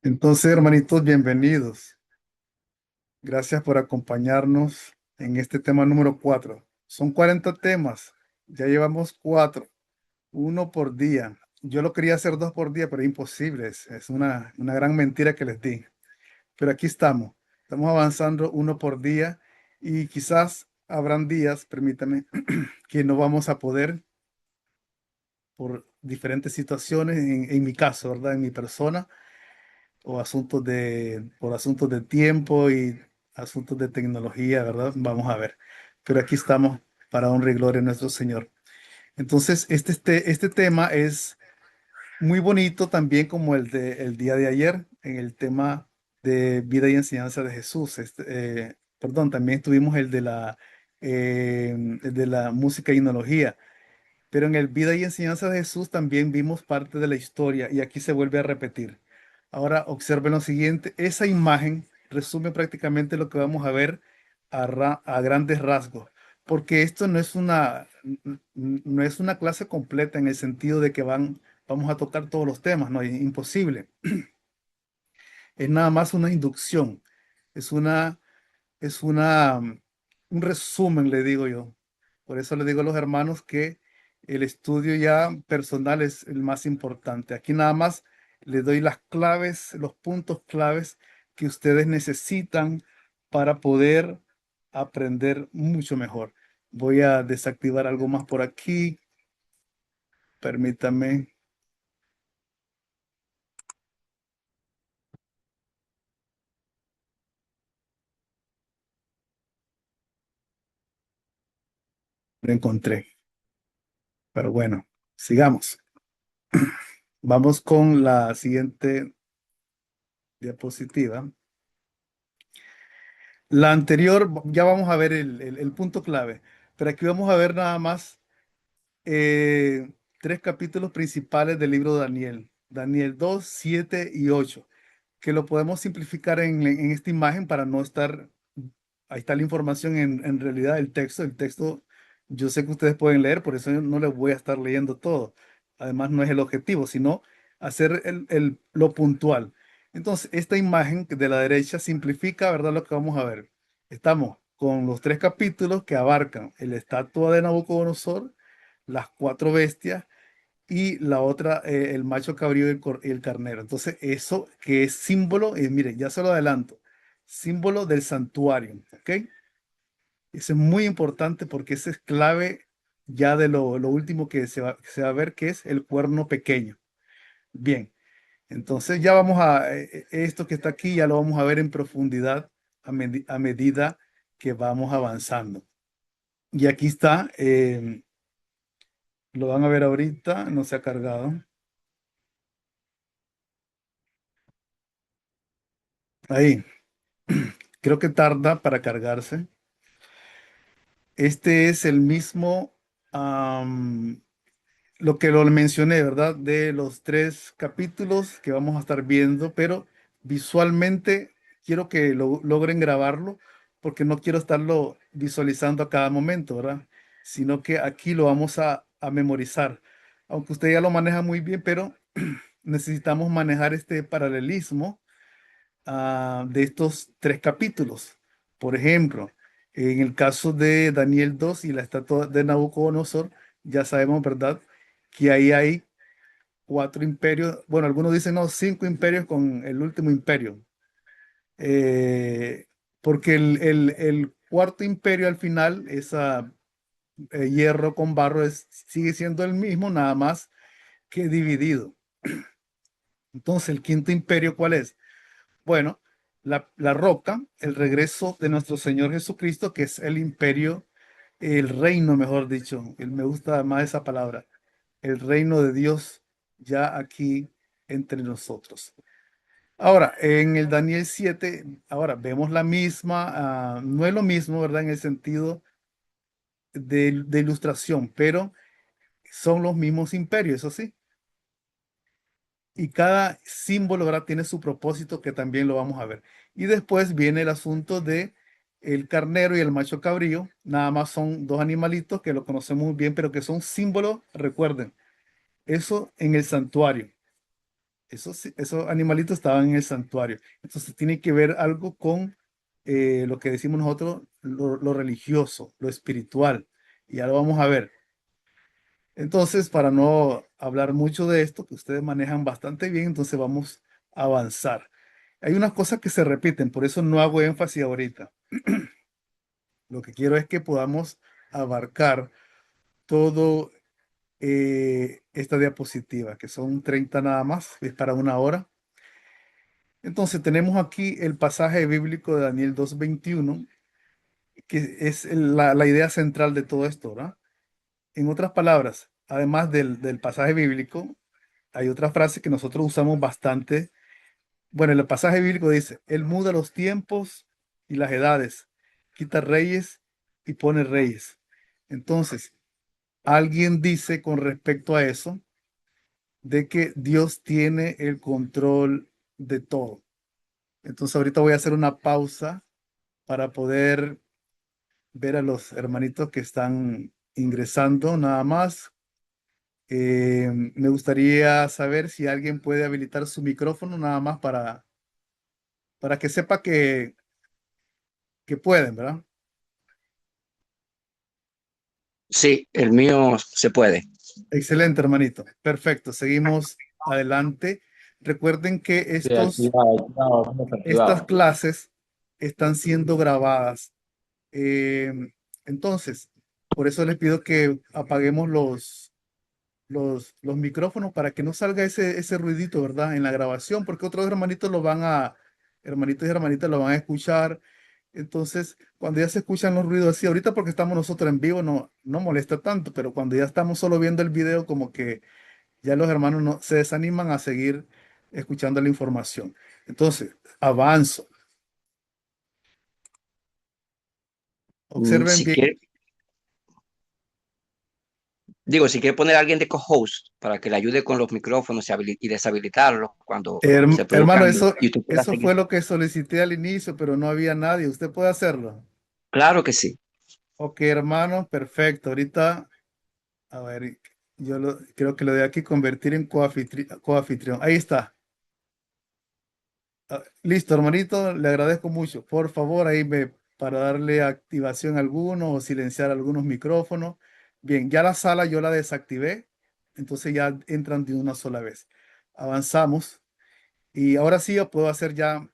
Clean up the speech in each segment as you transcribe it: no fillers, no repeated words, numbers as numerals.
Entonces, hermanitos, bienvenidos. Gracias por acompañarnos en este tema número 4. Son 40 temas. Ya llevamos 4, uno por día. Yo lo quería hacer 2 por día, pero es imposible. Es una gran mentira que les di. Pero aquí estamos. Estamos avanzando uno por día y quizás habrán días, permítame, que no vamos a poder por diferentes situaciones, en mi caso, ¿verdad? En mi persona o por asuntos de tiempo y asuntos de tecnología, ¿verdad? Vamos a ver. Pero aquí estamos para honra y gloria a nuestro Señor. Entonces, este tema es muy bonito también como el día de ayer, en el tema de vida y enseñanza de Jesús. Perdón, también tuvimos el de la música y tecnología. Pero en el vida y enseñanza de Jesús también vimos parte de la historia y aquí se vuelve a repetir. Ahora observen lo siguiente, esa imagen resume prácticamente lo que vamos a ver a grandes rasgos, porque esto no es una clase completa en el sentido de que vamos a tocar todos los temas, no, es imposible. Es nada más una inducción, es una, es una, un resumen, le digo yo. Por eso le digo a los hermanos que el estudio ya personal es el más importante. Aquí nada más les doy las claves, los puntos claves que ustedes necesitan para poder aprender mucho mejor. Voy a desactivar algo más por aquí. Permítame, lo encontré. Pero bueno, sigamos. Vamos con la siguiente diapositiva. La anterior, ya vamos a ver el punto clave, pero aquí vamos a ver nada más 3 capítulos principales del libro de Daniel. Daniel 2, 7 y 8, que lo podemos simplificar en esta imagen para no estar, ahí está la información en realidad, el texto, yo sé que ustedes pueden leer, por eso yo no les voy a estar leyendo todo. Además, no es el objetivo, sino hacer lo puntual. Entonces, esta imagen de la derecha simplifica, ¿verdad? Lo que vamos a ver. Estamos con los 3 capítulos que abarcan el estatua de Nabucodonosor, las 4 bestias y la otra, el macho cabrío y el carnero. Entonces, eso que es símbolo, miren, ya se lo adelanto, símbolo del santuario, ¿ok? Eso es muy importante porque ese es clave ya de lo último que se va a ver, que es el cuerno pequeño. Bien, entonces ya vamos esto que está aquí, ya lo vamos a ver en profundidad a medida que vamos avanzando. Y aquí está, lo van a ver ahorita, no se ha cargado. Ahí, creo que tarda para cargarse. Este es el mismo, lo que lo mencioné, ¿verdad? De los 3 capítulos que vamos a estar viendo, pero visualmente quiero que logren grabarlo porque no quiero estarlo visualizando a cada momento, ¿verdad? Sino que aquí lo vamos a memorizar. Aunque usted ya lo maneja muy bien, pero necesitamos manejar este paralelismo de estos 3 capítulos. Por ejemplo, en el caso de Daniel 2 y la estatua de Nabucodonosor, ya sabemos, ¿verdad? Que ahí hay 4 imperios. Bueno, algunos dicen, no, 5 imperios con el último imperio. Eh, Porque el cuarto imperio al final, esa hierro con barro, sigue siendo el mismo, nada más que dividido. Entonces, el quinto imperio, ¿cuál es? Bueno, la roca, el regreso de nuestro Señor Jesucristo, que es el imperio, el reino, mejor dicho, me gusta más esa palabra, el reino de Dios ya aquí entre nosotros. Ahora, en el Daniel 7, ahora vemos la misma, no es lo mismo, ¿verdad? En el sentido de ilustración, pero son los mismos imperios, eso sí. Y cada símbolo, ¿verdad? Tiene su propósito que también lo vamos a ver. Y después viene el asunto de el carnero y el macho cabrío. Nada más son 2 animalitos que lo conocemos muy bien, pero que son símbolos, recuerden, eso en el santuario. Esos animalitos estaban en el santuario. Entonces tiene que ver algo con lo que decimos nosotros, lo religioso, lo espiritual. Y ya lo vamos a ver. Entonces, para no hablar mucho de esto, que ustedes manejan bastante bien, entonces vamos a avanzar. Hay unas cosas que se repiten, por eso no hago énfasis ahorita. Lo que quiero es que podamos abarcar todo esta diapositiva, que son 30 nada más, es para una hora. Entonces tenemos aquí el pasaje bíblico de Daniel 2:21, que es la idea central de todo esto, ¿verdad? En otras palabras, además del pasaje bíblico, hay otra frase que nosotros usamos bastante. Bueno, el pasaje bíblico dice, Él muda los tiempos y las edades, quita reyes y pone reyes. Entonces, alguien dice con respecto a eso, de que Dios tiene el control de todo. Entonces, ahorita voy a hacer una pausa para poder ver a los hermanitos que están ingresando nada más. Me gustaría saber si alguien puede habilitar su micrófono nada más para que sepa que pueden, ¿verdad? Sí, el mío se puede. Excelente, hermanito. Perfecto. Seguimos adelante. Recuerden que Sí, activado, vamos estas activado. clases están siendo grabadas. Eh, entonces, por eso les pido que apaguemos los micrófonos para que no salga ese ruidito, ¿verdad? En la grabación, porque otros hermanitos y hermanitas lo van a escuchar. Entonces, cuando ya se escuchan los ruidos así, ahorita porque estamos nosotros en vivo no molesta tanto, pero cuando ya estamos solo viendo el video, como que ya los hermanos no, se desaniman a seguir escuchando la información. Entonces, avanzo. Observen Si bien. quiere, digo, si quiere poner a alguien de co-host para que le ayude con los micrófonos y deshabilitarlos cuando se Hermano, produzcan y usted pueda eso fue seguir. lo que solicité al inicio, pero no había nadie. ¿Usted puede hacerlo? Claro que sí. Ok, hermano, perfecto. Ahorita, a ver, creo que lo de aquí convertir en coanfitrión. Ahí está. Listo, hermanito, le agradezco mucho. Por favor, para darle activación a alguno o silenciar algunos micrófonos. Bien, ya la sala yo la desactivé, entonces ya entran de una sola vez. Avanzamos y ahora sí yo puedo hacer ya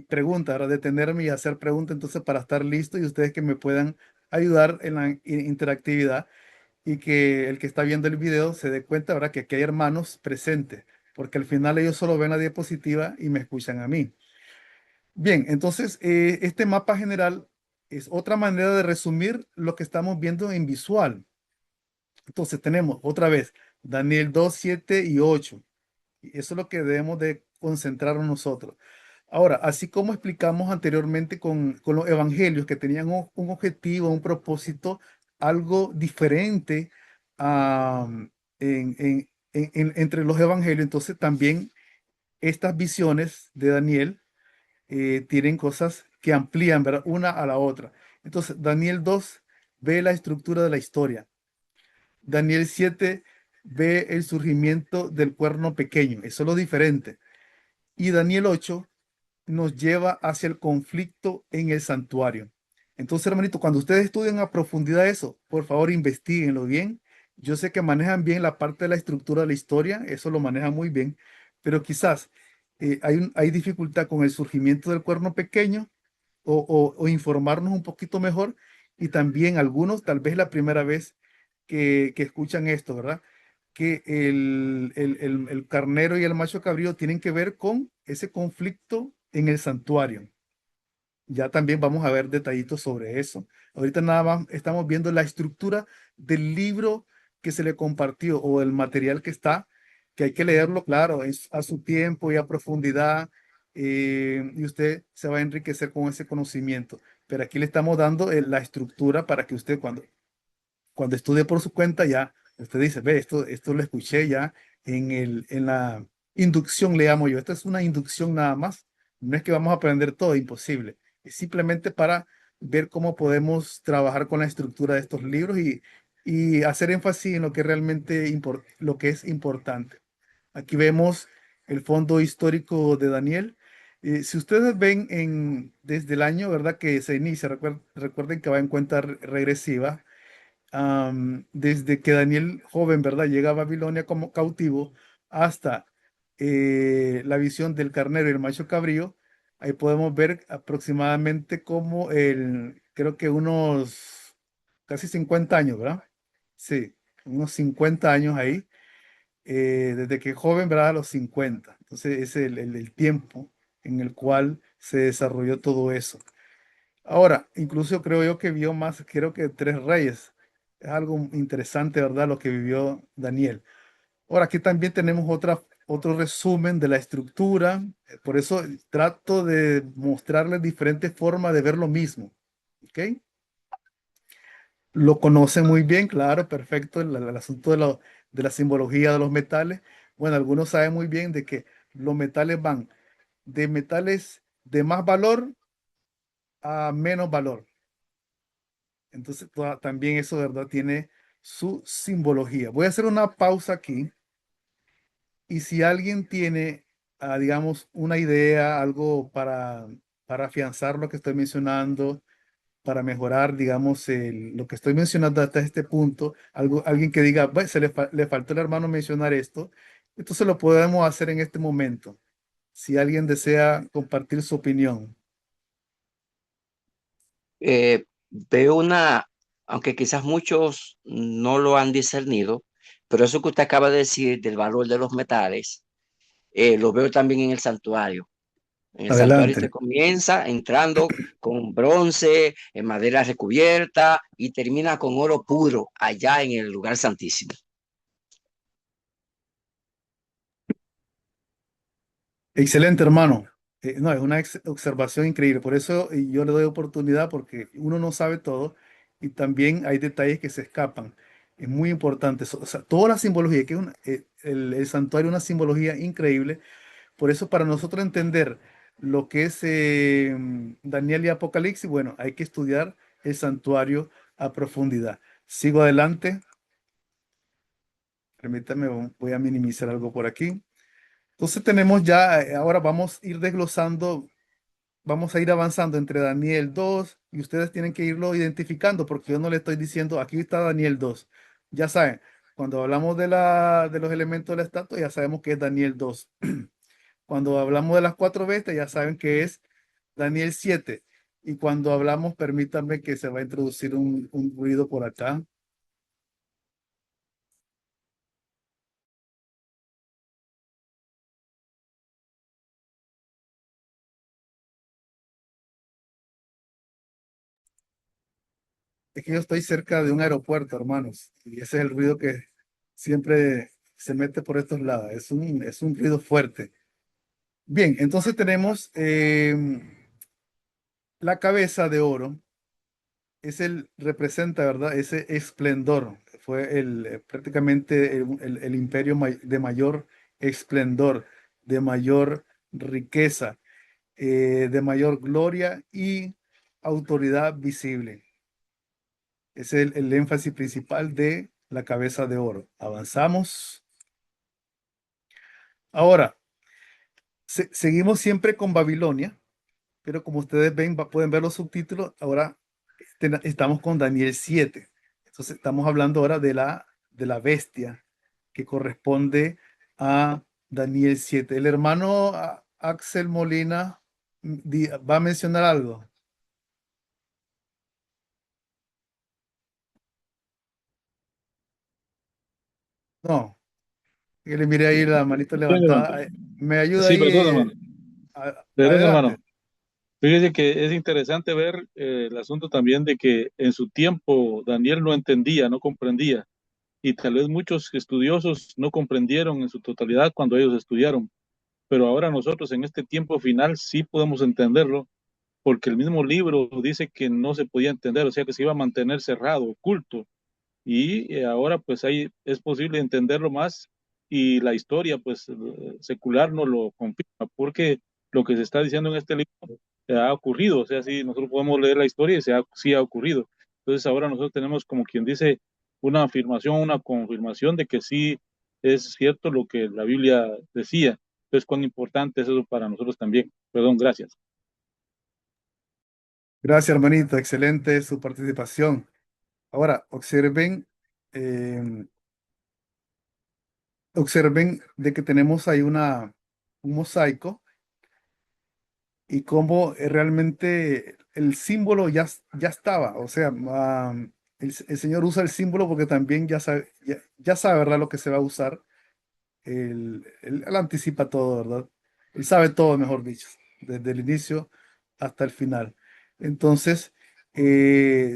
preguntas, ahora detenerme y hacer preguntas, entonces para estar listo y ustedes que me puedan ayudar en la interactividad y que el que está viendo el video se dé cuenta, ¿verdad? Que aquí hay hermanos presentes, porque al final ellos solo ven la diapositiva y me escuchan a mí. Bien, entonces este mapa general es otra manera de resumir lo que estamos viendo en visual. Entonces tenemos otra vez Daniel 2, 7 y 8. Y eso es lo que debemos de concentrarnos nosotros. Ahora, así como explicamos anteriormente con los evangelios que tenían un objetivo, un propósito, algo diferente ah, entre los evangelios, entonces también estas visiones de Daniel tienen cosas que amplían, ¿verdad? Una a la otra. Entonces, Daniel 2 ve la estructura de la historia. Daniel 7 ve el surgimiento del cuerno pequeño. Eso es lo diferente. Y Daniel 8 nos lleva hacia el conflicto en el santuario. Entonces, hermanito, cuando ustedes estudian a profundidad eso, por favor, investiguenlo bien. Yo sé que manejan bien la parte de la estructura de la historia, eso lo manejan muy bien, pero quizás hay dificultad con el surgimiento del cuerno pequeño o informarnos un poquito mejor y también algunos, tal vez la primera vez que escuchan esto, ¿verdad? Que el carnero y el macho cabrío tienen que ver con ese conflicto en el santuario. Ya también vamos a ver detallitos sobre eso. Ahorita nada más estamos viendo la estructura del libro que se le compartió o el material que está, que hay que leerlo, claro, es a su tiempo y a profundidad, y usted se va a enriquecer con ese conocimiento. Pero aquí le estamos dando la estructura para que usted cuando estudie por su cuenta ya, usted dice, ve, esto lo escuché ya en la inducción, le llamo yo. Esto es una inducción nada más. No es que vamos a aprender todo, imposible. Es simplemente para ver cómo podemos trabajar con la estructura de estos libros y hacer énfasis en lo que realmente lo que es importante. Aquí vemos el fondo histórico de Daniel. Si ustedes ven desde el año, ¿verdad? Que se inicia, recuerden que va en cuenta regresiva, desde que Daniel joven, ¿verdad? Llega a Babilonia como cautivo hasta la visión del carnero y el macho cabrío. Ahí podemos ver aproximadamente como creo que unos casi 50 años, ¿verdad? Sí, unos 50 años ahí, desde que joven, ¿verdad? A los 50. Entonces es el tiempo en el cual se desarrolló todo eso. Ahora, incluso creo yo que vio más, creo que tres reyes. Es algo interesante, ¿verdad? Lo que vivió Daniel. Ahora, aquí también tenemos otro resumen de la estructura. Por eso trato de mostrarles diferentes formas de ver lo mismo. ¿Ok? Lo conocen muy bien, claro, perfecto, el asunto de la simbología de los metales. Bueno, algunos saben muy bien de que los metales van de metales de más valor a menos valor. Entonces, también eso, ¿verdad? Tiene su simbología. Voy a hacer una pausa aquí y si alguien tiene, digamos, una idea, algo para afianzar lo que estoy mencionando, para mejorar, digamos, lo que estoy mencionando hasta este punto, alguien que diga, "Bueno, le faltó al hermano mencionar esto, entonces lo podemos hacer en este momento. Si alguien desea compartir su opinión. Veo aunque quizás muchos no lo han discernido, pero eso que usted acaba de decir del valor de los metales, lo veo también en el santuario. En el santuario usted Adelante. comienza entrando con bronce, en madera recubierta y termina con oro puro allá en el lugar santísimo. Excelente, hermano. No, es una observación increíble. Por eso yo le doy oportunidad porque uno no sabe todo y también hay detalles que se escapan. Es muy importante. O sea, toda la simbología, que es el santuario es una simbología increíble. Por eso para nosotros entender lo que es Daniel y Apocalipsis, bueno, hay que estudiar el santuario a profundidad. Sigo adelante. Permítame, voy a minimizar algo por aquí. Entonces tenemos ya, ahora vamos a ir desglosando, vamos a ir avanzando entre Daniel 2 y ustedes tienen que irlo identificando porque yo no le estoy diciendo, aquí está Daniel 2. Ya saben, cuando hablamos de los elementos de la estatua, ya sabemos que es Daniel 2. Cuando hablamos de las cuatro bestias, ya saben que es Daniel 7. Y cuando hablamos, permítanme que se va a introducir un ruido por acá. Es que yo estoy cerca de un aeropuerto, hermanos, y ese es el ruido que siempre se mete por estos lados. Es un ruido fuerte. Bien, entonces tenemos la cabeza de oro. Representa, ¿verdad? Ese esplendor. Fue prácticamente el imperio de mayor esplendor, de mayor riqueza, de mayor gloria y autoridad visible. Es el énfasis principal de la cabeza de oro. Avanzamos. Ahora, seguimos siempre con Babilonia, pero como ustedes ven, pueden ver los subtítulos. Ahora estamos con Daniel 7. Entonces, estamos hablando ahora de la bestia que corresponde a Daniel 7. El hermano Axel Molina va a mencionar algo. No, que le mire ahí la manito Sí, hermano. levantada. Me ayuda Sí, ahí. perdón, hermano. Perdón, Adelante. hermano. Fíjese que es interesante ver el asunto también de que en su tiempo Daniel no entendía, no comprendía, y tal vez muchos estudiosos no comprendieron en su totalidad cuando ellos estudiaron, pero ahora nosotros en este tiempo final sí podemos entenderlo, porque el mismo libro dice que no se podía entender, o sea que se iba a mantener cerrado, oculto. Y ahora pues ahí es posible entenderlo más y la historia pues secular nos lo confirma porque lo que se está diciendo en este libro ha ocurrido, o sea, sí, nosotros podemos leer la historia y sí ha ocurrido. Entonces ahora nosotros tenemos como quien dice una afirmación, una confirmación de que sí es cierto lo que la Biblia decía. Entonces, cuán importante es eso para nosotros también. Perdón, gracias. Gracias, hermanito. Excelente su participación. Ahora, eh, observen de que tenemos ahí un mosaico y cómo realmente el símbolo ya estaba. O sea, el Señor usa el símbolo porque también ya sabe, ¿verdad?, lo que se va a usar. Él anticipa todo, ¿verdad? Él sabe todo, mejor dicho, desde el inicio hasta el final. Entonces,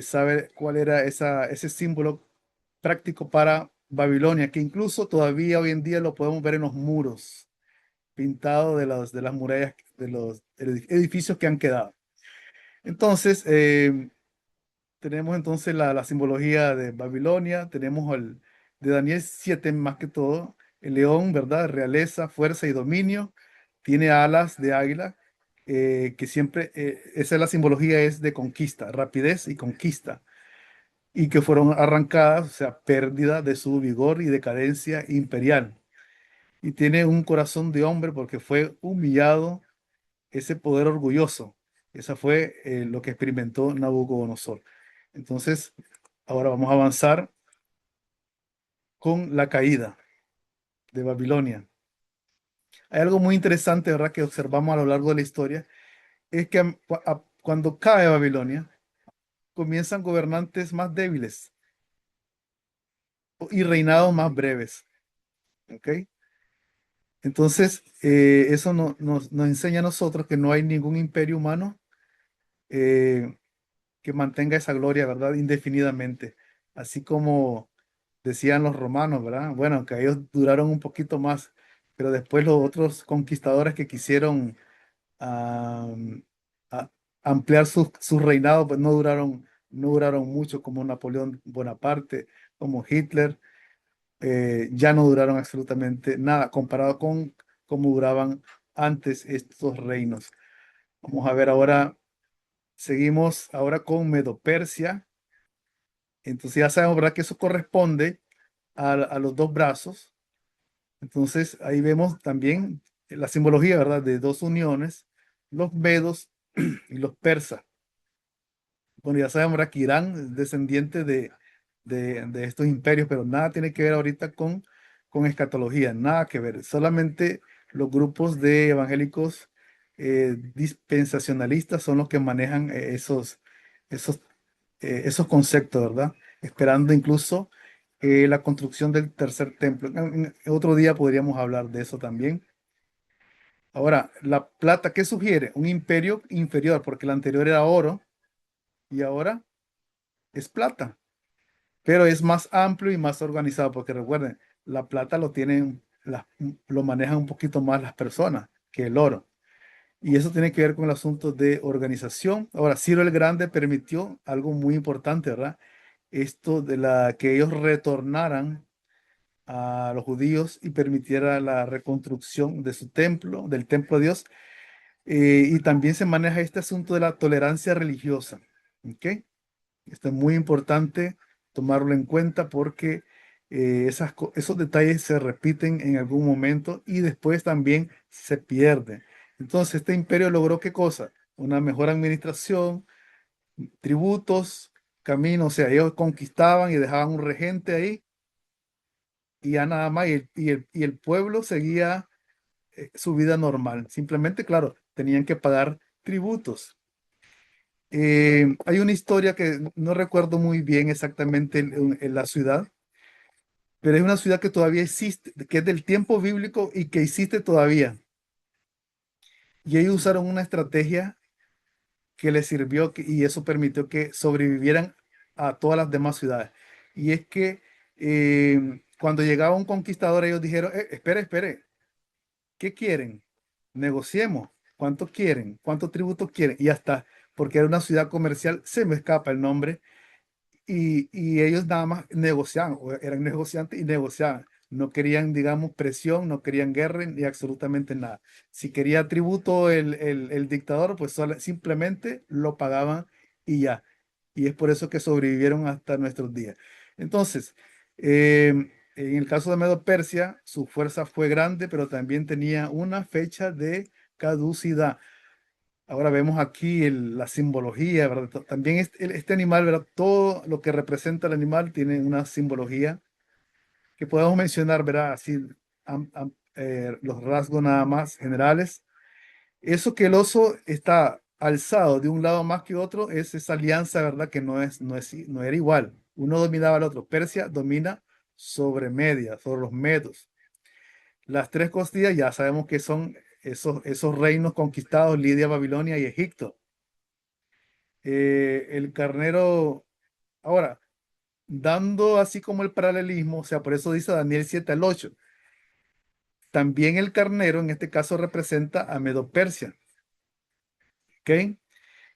sabe cuál era ese símbolo práctico para Babilonia, que incluso todavía hoy en día lo podemos ver en los muros, pintado de las murallas de los edificios que han quedado. Entonces, tenemos entonces la simbología de Babilonia, tenemos el de Daniel 7 más que todo, el león, ¿verdad? Realeza, fuerza y dominio, tiene alas de águila, que siempre, esa es la simbología, es de conquista, rapidez y conquista, y que fueron arrancadas, o sea, pérdida de su vigor y decadencia imperial. Y tiene un corazón de hombre porque fue humillado, ese poder orgulloso. Esa fue lo que experimentó Nabucodonosor. Entonces, ahora vamos a avanzar con la caída de Babilonia. Hay algo muy interesante, ¿verdad?, que observamos a lo largo de la historia, es que cuando cae Babilonia, comienzan gobernantes más débiles y reinados más breves. ¿Ok? Entonces, eso nos enseña a nosotros que no hay ningún imperio humano eh, que mantenga esa gloria, ¿verdad?, indefinidamente. Así como decían los romanos, ¿verdad? Bueno, que ellos duraron un poquito más, pero después los otros conquistadores que quisieron am, a- ampliar su reinado, pues no duraron mucho, como Napoleón Bonaparte, como Hitler, ya no duraron absolutamente nada comparado con cómo duraban antes estos reinos. Vamos a ver ahora, seguimos ahora con Medo-Persia. Entonces ya sabemos, ¿verdad?, que eso corresponde a los dos brazos. Entonces ahí vemos también la simbología, ¿verdad?, de dos uniones, los medos y los persas. Bueno, ya sabemos, ¿verdad?, que Irán es descendiente de estos imperios, pero nada tiene que ver ahorita con escatología, nada que ver. Solamente los grupos de evangélicos dispensacionalistas son los que manejan esos, esos conceptos, ¿verdad? Esperando incluso la construcción del tercer templo. En otro día podríamos hablar de eso también. Ahora, la plata, ¿qué sugiere? Un imperio inferior, porque el anterior era oro y ahora es plata, pero es más amplio y más organizado, porque recuerden, la plata lo manejan un poquito más las personas que el oro. Y eso tiene que ver con el asunto de organización. Ahora, Ciro el Grande permitió algo muy importante, ¿verdad? Esto de que ellos retornaran a los judíos y permitiera la reconstrucción de su templo, del templo de Dios. Y también se maneja este asunto de la tolerancia religiosa. ¿Ok? Esto es muy importante tomarlo en cuenta porque esos detalles se repiten en algún momento y después también se pierden. Entonces, este imperio logró ¿qué cosa? Una mejor administración, tributos, caminos, o sea, ellos conquistaban y dejaban un regente ahí y ya nada más, y el pueblo seguía su vida normal. Simplemente, claro, tenían que pagar tributos. Hay una historia que no recuerdo muy bien exactamente en la ciudad, pero es una ciudad que todavía existe, que es del tiempo bíblico y que existe todavía. Y ellos usaron una estrategia que les sirvió y eso permitió que sobrevivieran a todas las demás ciudades. Y es que cuando llegaba un conquistador, ellos dijeron, espere, espere, ¿qué quieren? Negociemos. ¿Cuánto quieren? ¿Cuántos tributos quieren? Y hasta, porque era una ciudad comercial, se me escapa el nombre, y ellos nada más negociaban, o eran negociantes y negociaban. No querían, digamos, presión, no querían guerra ni absolutamente nada. Si quería tributo el dictador, pues simplemente lo pagaban y ya. Y es por eso que sobrevivieron hasta nuestros días. Entonces, En el caso de Medo-Persia, su fuerza fue grande, pero también tenía una fecha de caducidad. Ahora vemos aquí la simbología, ¿verdad? También este animal, ¿verdad? Todo lo que representa el animal tiene una simbología que podemos mencionar, ¿verdad? Así, los rasgos nada más generales. Eso que el oso está alzado de un lado más que otro es esa alianza, ¿verdad? Que no era igual. Uno dominaba al otro. Persia domina sobre Media, sobre los medos. Las tres costillas ya sabemos que son esos reinos conquistados, Lidia, Babilonia y Egipto. El carnero, ahora, dando así como el paralelismo, o sea, por eso dice Daniel 7 al 8. También el carnero en este caso representa a Medo-Persia, ¿ok?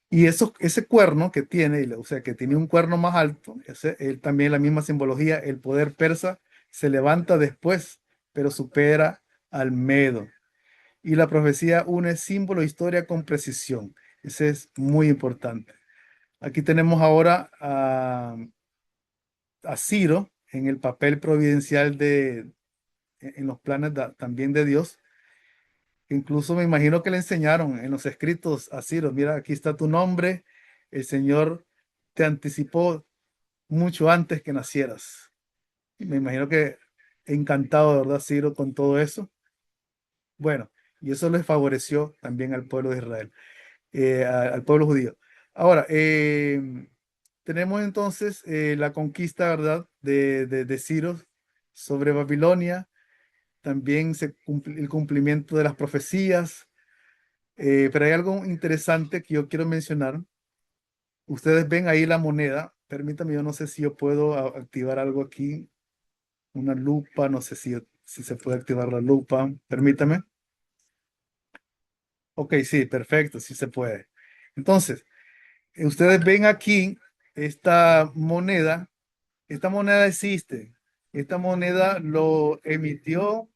Y ese cuerno que tiene, o sea, que tiene un cuerno más alto, él también la misma simbología, el poder persa se levanta después, pero supera al Medo. Y la profecía une símbolo e historia con precisión. Ese es muy importante. Aquí tenemos ahora a Ciro en el papel providencial en los planes también de Dios. Incluso me imagino que le enseñaron en los escritos a Ciro, mira, aquí está tu nombre, el Señor te anticipó mucho antes que nacieras. Y me imagino que encantado, de verdad, Ciro, con todo eso. Bueno, y eso les favoreció también al pueblo de Israel, al pueblo judío. Ahora, tenemos entonces la conquista, ¿verdad?, de Ciro sobre Babilonia, también el cumplimiento de las profecías. Pero hay algo interesante que yo quiero mencionar. Ustedes ven ahí la moneda. Permítame, yo no sé si yo puedo activar algo aquí. Una lupa, no sé si se puede activar la lupa. Permítame. Ok, sí, perfecto, sí se puede. Entonces, ustedes ven aquí esta moneda. Esta moneda existe. Esta moneda lo emitió,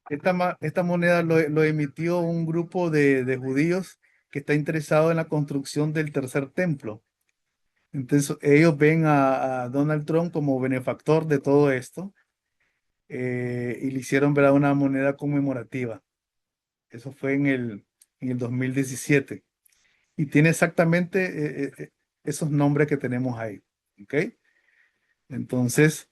esta moneda lo emitió un grupo de judíos que está interesado en la construcción del tercer templo. Entonces, ellos ven a Donald Trump como benefactor de todo esto, y le hicieron, ¿verdad?, una moneda conmemorativa. Eso fue en el 2017. Y tiene exactamente esos nombres que tenemos ahí. ¿Ok? Entonces,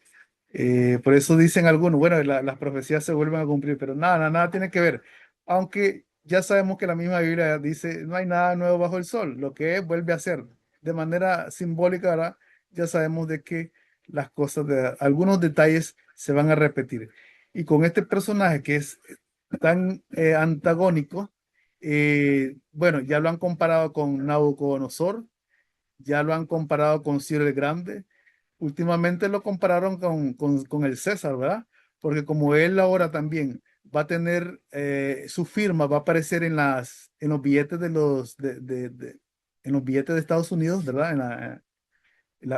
por eso dicen algunos, bueno, las profecías se vuelven a cumplir, pero nada tiene que ver. Aunque ya sabemos que la misma Biblia dice, no hay nada nuevo bajo el sol, lo que es vuelve a ser. De manera simbólica, ahora ya sabemos de que las cosas, algunos detalles se van a repetir. Y con este personaje que es tan antagónico, bueno, ya lo han comparado con Nabucodonosor, ya lo han comparado con Ciro el Grande. Últimamente lo compararon con el César, ¿verdad? Porque como él ahora también va a tener su firma, va a aparecer en los billetes en los billetes de Estados Unidos, ¿verdad?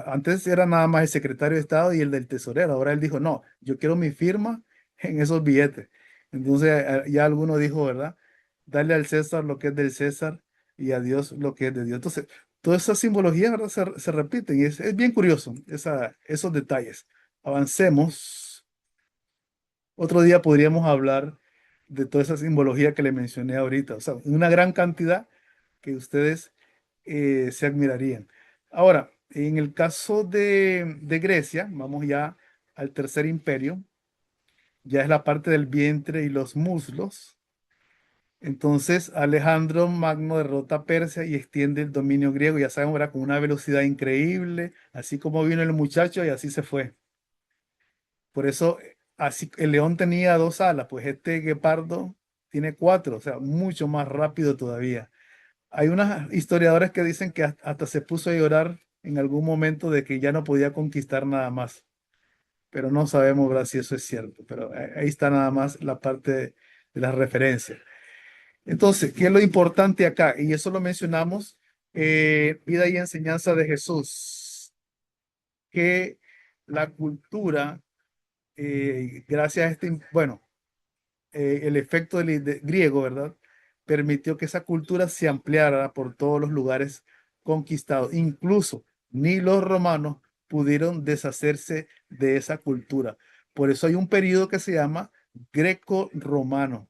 Antes era nada más el secretario de Estado y el del tesorero. Ahora él dijo, no, yo quiero mi firma en esos billetes. Entonces ya alguno dijo, ¿verdad? Dale al César lo que es del César y a Dios lo que es de Dios. Entonces, toda esa simbología, ¿verdad? Se repiten y es bien curioso esos detalles. Avancemos. Otro día podríamos hablar de toda esa simbología que le mencioné ahorita. O sea, una gran cantidad que ustedes se admirarían. Ahora, en el caso de Grecia, vamos ya al tercer imperio, ya es la parte del vientre y los muslos. Entonces, Alejandro Magno derrota a Persia y extiende el dominio griego, ya saben, ¿verdad? Con una velocidad increíble, así como vino el muchacho y así se fue. Por eso, así el león tenía dos alas, pues este guepardo tiene cuatro, o sea, mucho más rápido todavía. Hay unas historiadores que dicen que hasta se puso a llorar en algún momento de que ya no podía conquistar nada más, pero no sabemos, ¿verdad?, si eso es cierto, pero ahí está nada más la parte de las referencias. Entonces, ¿qué es lo importante acá? Y eso lo mencionamos, vida y enseñanza de Jesús, que la cultura, gracias a bueno, el efecto griego, ¿verdad? Permitió que esa cultura se ampliara por todos los lugares conquistados. Incluso ni los romanos pudieron deshacerse de esa cultura. Por eso hay un periodo que se llama greco-romano.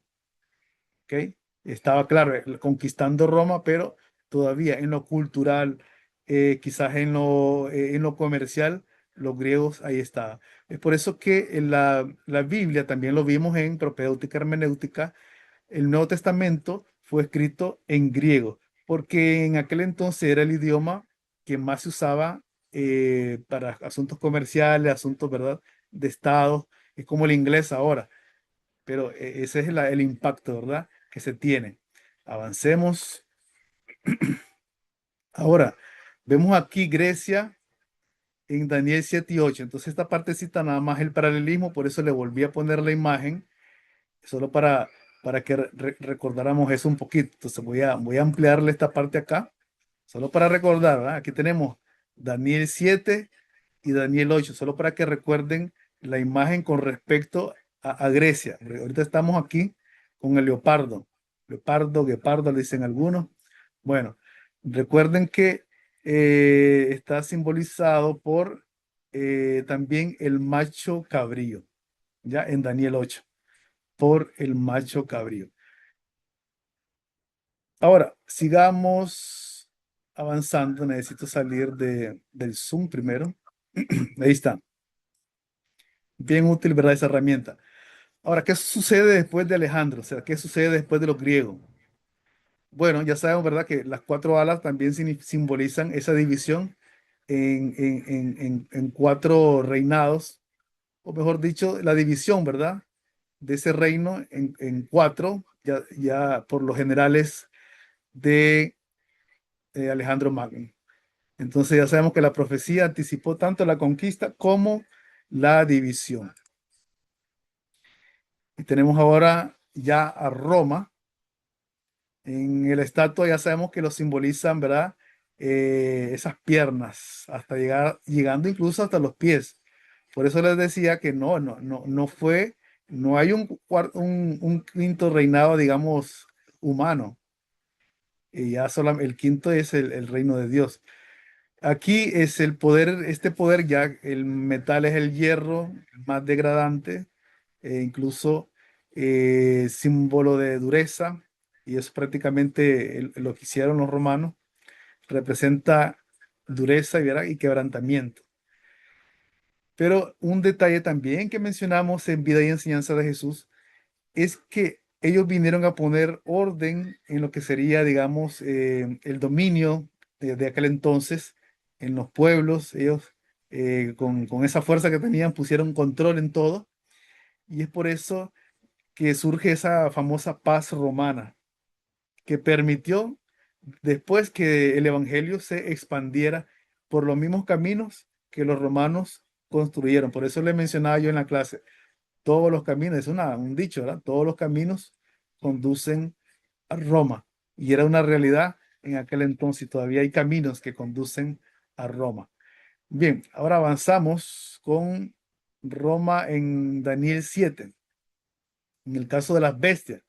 ¿Ok? Estaba claro, conquistando Roma, pero todavía en lo cultural, quizás en lo comercial, los griegos ahí estaban. Es por eso que en la Biblia, también lo vimos en propedéutica hermenéutica, el Nuevo Testamento fue escrito en griego, porque en aquel entonces era el idioma que más se usaba para asuntos comerciales, asuntos, ¿verdad?, de Estado. Es como el inglés ahora, pero ese es el impacto, ¿verdad?, que se tiene. Avancemos. Ahora, vemos aquí Grecia en Daniel 7 y 8. Entonces, esta partecita nada más el paralelismo, por eso le volví a poner la imagen, solo para que recordáramos eso un poquito. Entonces, voy a ampliarle esta parte acá, solo para recordar, ¿verdad? Aquí tenemos Daniel 7 y Daniel 8, solo para que recuerden la imagen con respecto a Grecia. Ahorita estamos aquí con el leopardo. Leopardo, guepardo, le dicen algunos. Bueno, recuerden que está simbolizado por también el macho cabrío, ya en Daniel 8, por el macho cabrío. Ahora, sigamos avanzando. Necesito salir del Zoom primero. Ahí está. Bien útil, ¿verdad? Esa herramienta. Ahora, ¿qué sucede después de Alejandro? O sea, ¿qué sucede después de los griegos? Bueno, ya sabemos, ¿verdad? Que las cuatro alas también simbolizan esa división en cuatro reinados, o mejor dicho, la división, ¿verdad? De ese reino en cuatro, ya por los generales de Alejandro Magno. Entonces ya sabemos que la profecía anticipó tanto la conquista como la división. Y tenemos ahora ya a Roma. En el estatua ya sabemos que lo simbolizan, ¿verdad? Esas piernas, hasta llegando incluso hasta los pies. Por eso les decía que no fue, no hay un quinto reinado, digamos, humano. Y ya solo el quinto es el reino de Dios. Aquí es el poder, este poder ya, el metal es el hierro más degradante, incluso símbolo de dureza, y es prácticamente lo que hicieron los romanos, representa dureza y quebrantamiento. Pero un detalle también que mencionamos en Vida y Enseñanza de Jesús es que ellos vinieron a poner orden en lo que sería, digamos, el dominio de aquel entonces en los pueblos. Ellos, con esa fuerza que tenían, pusieron control en todo. Y es por eso que surge esa famosa paz romana, que permitió después que el evangelio se expandiera por los mismos caminos que los romanos construyeron. Por eso le mencionaba yo en la clase, todos los caminos, es un dicho, ¿verdad? Todos los caminos conducen a Roma. Y era una realidad en aquel entonces. Y todavía hay caminos que conducen a Roma. Bien, ahora avanzamos con Roma en Daniel 7, en el caso de las bestias.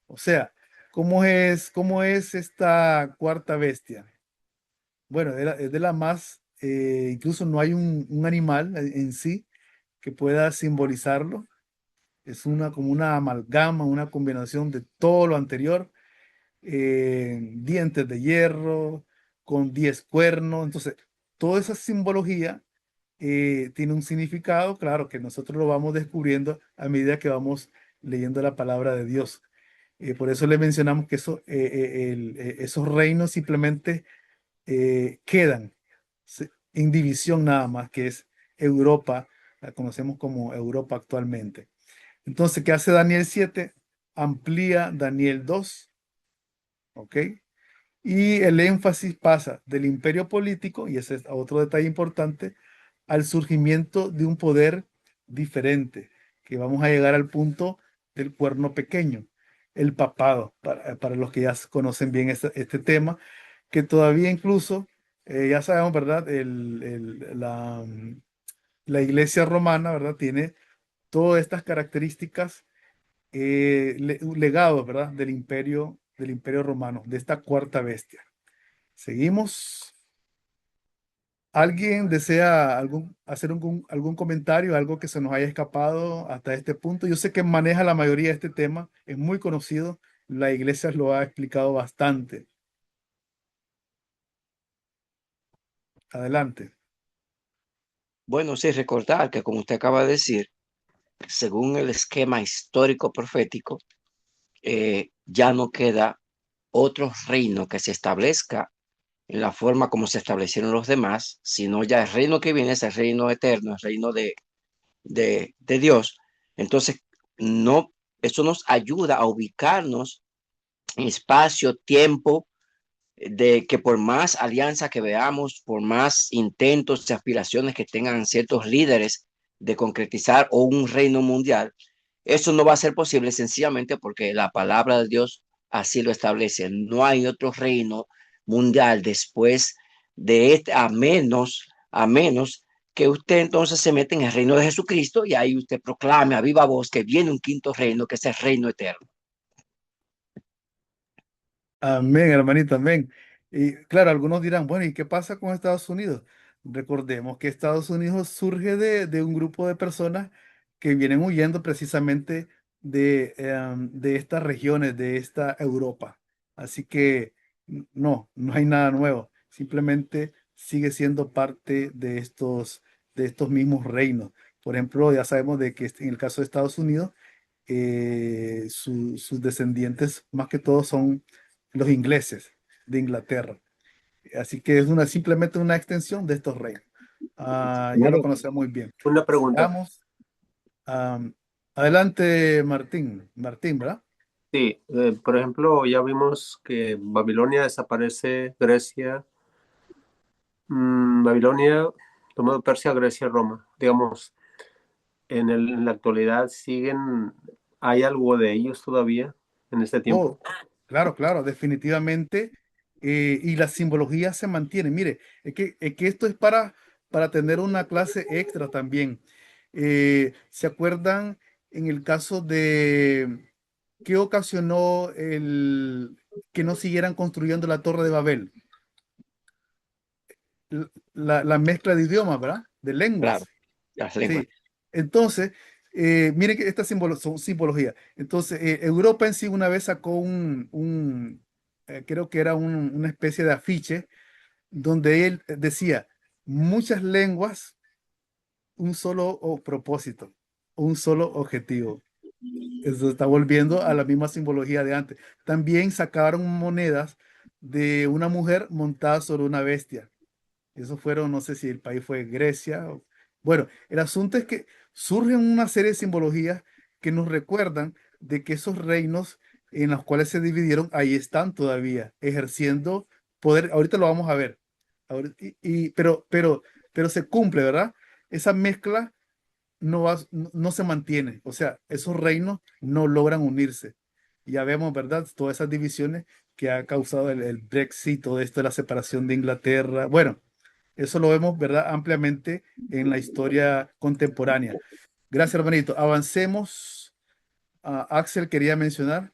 O sea, ¿cómo es esta cuarta bestia? Bueno, es de la más, incluso no hay un animal en sí que pueda simbolizarlo. Es como una amalgama, una combinación de todo lo anterior, dientes de hierro, con 10 cuernos. Entonces, toda esa simbología tiene un significado, claro, que nosotros lo vamos descubriendo a medida que vamos leyendo la palabra de Dios. Por eso le mencionamos que esos reinos simplemente quedan en división nada más, que es Europa, la conocemos como Europa actualmente. Entonces, ¿qué hace Daniel 7? Amplía Daniel 2, ¿ok? Y el énfasis pasa del imperio político, y ese es otro detalle importante, al surgimiento de un poder diferente, que vamos a llegar al punto del cuerno pequeño, el papado, para los que ya conocen bien este tema, que todavía incluso, ya sabemos, ¿verdad? La iglesia romana, ¿verdad? Tiene todas estas características, legados, ¿verdad? Del imperio romano, de esta cuarta bestia. Seguimos. ¿Alguien desea hacer algún comentario, algo que se nos haya escapado hasta este punto? Yo sé que maneja la mayoría de este tema, es muy conocido, la iglesia lo ha explicado bastante. Adelante. Bueno, sí, recordar que como usted acaba de decir, según el esquema histórico profético, ya no queda otro reino que se establezca en la forma como se establecieron los demás, sino ya el reino que viene es el reino eterno, el reino de Dios. Entonces, no, eso nos ayuda a ubicarnos en espacio, tiempo, de que por más alianza que veamos, por más intentos y aspiraciones que tengan ciertos líderes de concretizar o un reino mundial, eso no va a ser posible sencillamente porque la palabra de Dios así lo establece. No hay otro reino mundial después de este, a menos que usted entonces se mete en el reino de Jesucristo y ahí usted proclame a viva voz que viene un quinto reino, que es el reino eterno. Amén, hermanito, amén. Y claro, algunos dirán, bueno, ¿y qué pasa con Estados Unidos? Recordemos que Estados Unidos surge de un grupo de personas que vienen huyendo precisamente de estas regiones, de esta Europa. Así que no hay nada nuevo. Simplemente sigue siendo parte de estos mismos reinos. Por ejemplo, ya sabemos de que en el caso de Estados Unidos, sus descendientes más que todo son los ingleses de Inglaterra. Así que es simplemente una extensión de estos reinos. Ya lo Claro. conocemos muy bien. Una pregunta. Veamos. am, adelante, Martín. Martín, ¿verdad? Sí, por ejemplo, ya vimos que Babilonia desaparece, Grecia, Babilonia, tomado Persia, Grecia, Roma. Digamos, en la actualidad ¿hay algo de ellos todavía en este tiempo? Oh, claro, claro, definitivamente. Y la simbología se mantiene. Mire, es que esto es para tener una clase extra también. ¿Se acuerdan en el caso de qué ocasionó que no siguieran construyendo la Torre de Babel? La mezcla de idiomas, ¿verdad? De Claro, lenguas. las lenguas. Sí. Entonces, miren que estas son simbología. Entonces, Europa en sí una vez sacó creo que era una especie de afiche donde él decía, muchas lenguas, un solo propósito, un solo objetivo. Eso está volviendo a la misma simbología de antes. También sacaron monedas de una mujer montada sobre una bestia. Eso fueron, no sé si el país fue Grecia. Bueno, el asunto es que surgen una serie de simbologías que nos recuerdan de que esos reinos en los cuales se dividieron, ahí están todavía, ejerciendo poder. Ahorita lo vamos a ver. Pero se cumple, ¿verdad? Esa mezcla no se mantiene. O sea, esos reinos no logran unirse. Ya vemos, ¿verdad? Todas esas divisiones que ha causado el Brexit, todo esto de la separación de Inglaterra. Bueno, eso lo vemos, ¿verdad? Ampliamente en la historia contemporánea. Gracias, hermanito. Avancemos. Axel quería mencionar.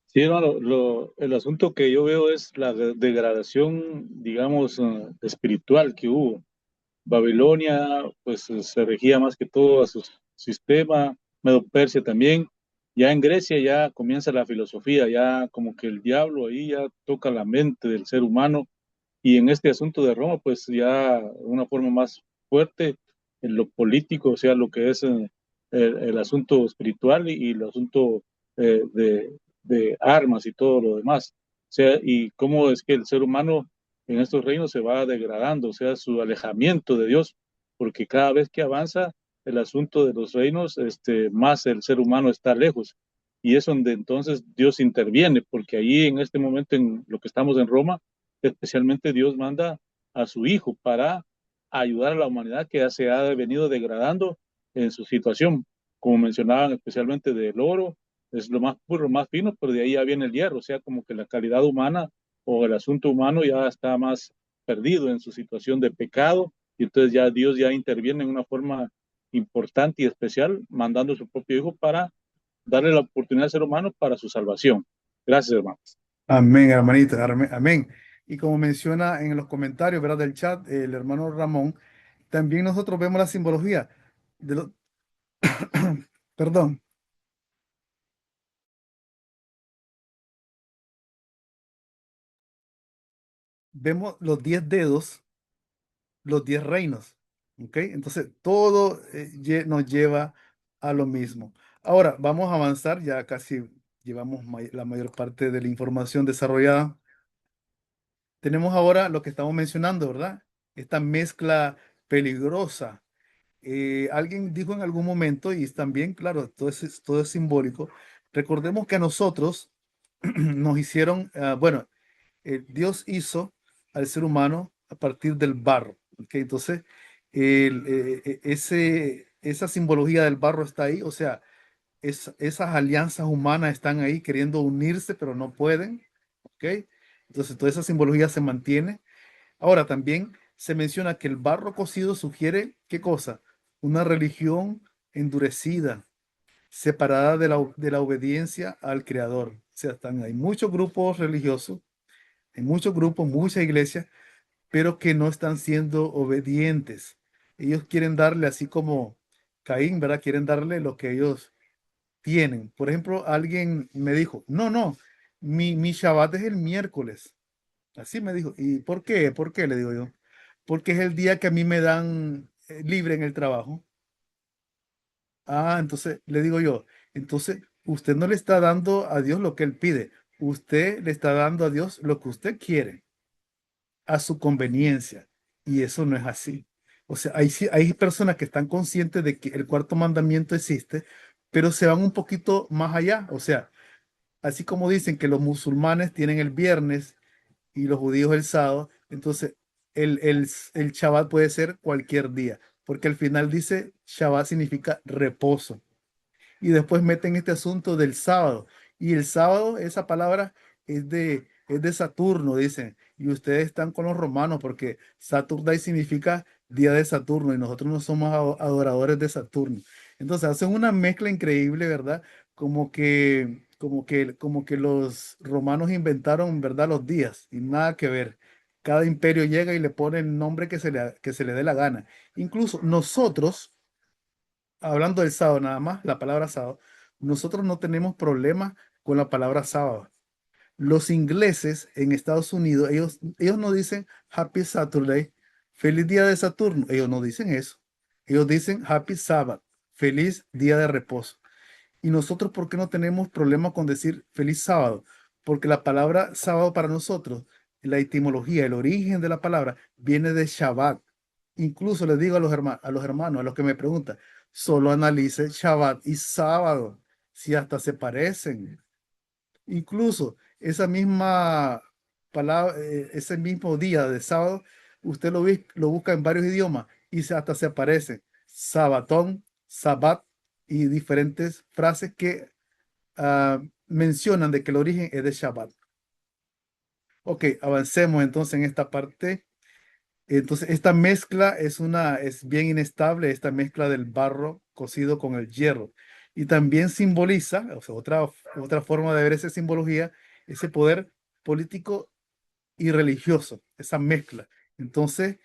Sí, hermano, el asunto que yo veo es la degradación, digamos, espiritual que hubo. Babilonia, pues se regía más que todo a su sistema, Medo Persia también. Ya en Grecia ya comienza la filosofía, ya como que el diablo ahí ya toca la mente del ser humano. Y en este asunto de Roma, pues ya de una forma más fuerte en lo político, o sea, lo que es el asunto espiritual y el asunto de armas y todo lo demás. O sea, y cómo es que el ser humano en estos reinos se va degradando, o sea, su alejamiento de Dios, porque cada vez que avanza el asunto de los reinos, más el ser humano está lejos. Y es donde entonces Dios interviene, porque ahí en este momento, en lo que estamos en Roma, especialmente Dios manda a su Hijo para ayudar a la humanidad que ya se ha venido degradando en su situación. Como mencionaban, especialmente del oro, es lo más puro, lo más fino, pero de ahí ya viene el hierro, o sea, como que la calidad humana o el asunto humano ya está más perdido en su situación de pecado, y entonces ya Dios ya interviene en una forma importante y especial, mandando a su propio Hijo para darle la oportunidad al ser humano para su salvación. Gracias, hermanos. Amén, hermanito. Amén. Y como menciona en los comentarios, ¿verdad? Del chat, el hermano Ramón, también nosotros vemos la simbología de los, perdón, vemos los 10 dedos, los 10 reinos, ¿ok? Entonces, todo nos lleva a lo mismo. Ahora, vamos a avanzar, ya casi llevamos la mayor parte de la información desarrollada. Tenemos ahora lo que estamos mencionando, ¿verdad? Esta mezcla peligrosa. Alguien dijo en algún momento, y es también, claro, todo es simbólico. Recordemos que a nosotros nos hicieron, bueno, Dios hizo al ser humano a partir del barro. ¿Ok? Entonces, esa simbología del barro está ahí, o sea, esas alianzas humanas están ahí queriendo unirse, pero no pueden. ¿Ok? Entonces, toda esa simbología se mantiene. Ahora, también se menciona que el barro cocido sugiere, ¿qué cosa? Una religión endurecida, separada de la obediencia al Creador. O sea, hay muchos grupos religiosos, hay muchos grupos, muchas iglesias, pero que no están siendo obedientes. Ellos quieren darle, así como Caín, ¿verdad? Quieren darle lo que ellos tienen. Por ejemplo, alguien me dijo, no, no, mi Shabbat es el miércoles. Así me dijo. ¿Y por qué? ¿Por qué? Le digo yo. Porque es el día que a mí me dan libre en el trabajo. Ah, entonces le digo yo, entonces usted no le está dando a Dios lo que él pide. Usted le está dando a Dios lo que usted quiere, a su conveniencia. Y eso no es así. O sea, hay personas que están conscientes de que el cuarto mandamiento existe, pero se van un poquito más allá. O sea, así como dicen que los musulmanes tienen el viernes y los judíos el sábado, entonces el Shabbat puede ser cualquier día, porque al final dice Shabbat significa reposo. Y después meten este asunto del sábado. Y el sábado, esa palabra es de Saturno, dicen. Y ustedes están con los romanos porque Saturday significa día de Saturno y nosotros no somos adoradores de Saturno. Entonces hacen una mezcla increíble, ¿verdad? Como que los romanos inventaron, ¿verdad? Los días y nada que ver. Cada imperio llega y le pone el nombre que se le dé la gana. Incluso nosotros, hablando del sábado nada más, la palabra sábado, nosotros no tenemos problema con la palabra sábado. Los ingleses en Estados Unidos, ellos no dicen Happy Saturday, feliz día de Saturno. Ellos no dicen eso. Ellos dicen Happy Sabbath, feliz día de reposo. ¿Y nosotros por qué no tenemos problema con decir feliz sábado? Porque la palabra sábado para nosotros, la etimología, el origen de la palabra, viene de Shabbat. Incluso les digo a los hermanos, a los que me preguntan, solo analice Shabbat y sábado, si hasta se parecen. Incluso esa misma palabra, ese mismo día de sábado, usted lo busca en varios idiomas y hasta se aparece sabatón, sabat y diferentes frases que mencionan de que el origen es de Shabbat. Ok, avancemos entonces en esta parte. Entonces, esta mezcla es bien inestable, esta mezcla del barro cocido con el hierro. Y también simboliza, o sea, otra forma de ver esa simbología, ese poder político y religioso, esa mezcla. Entonces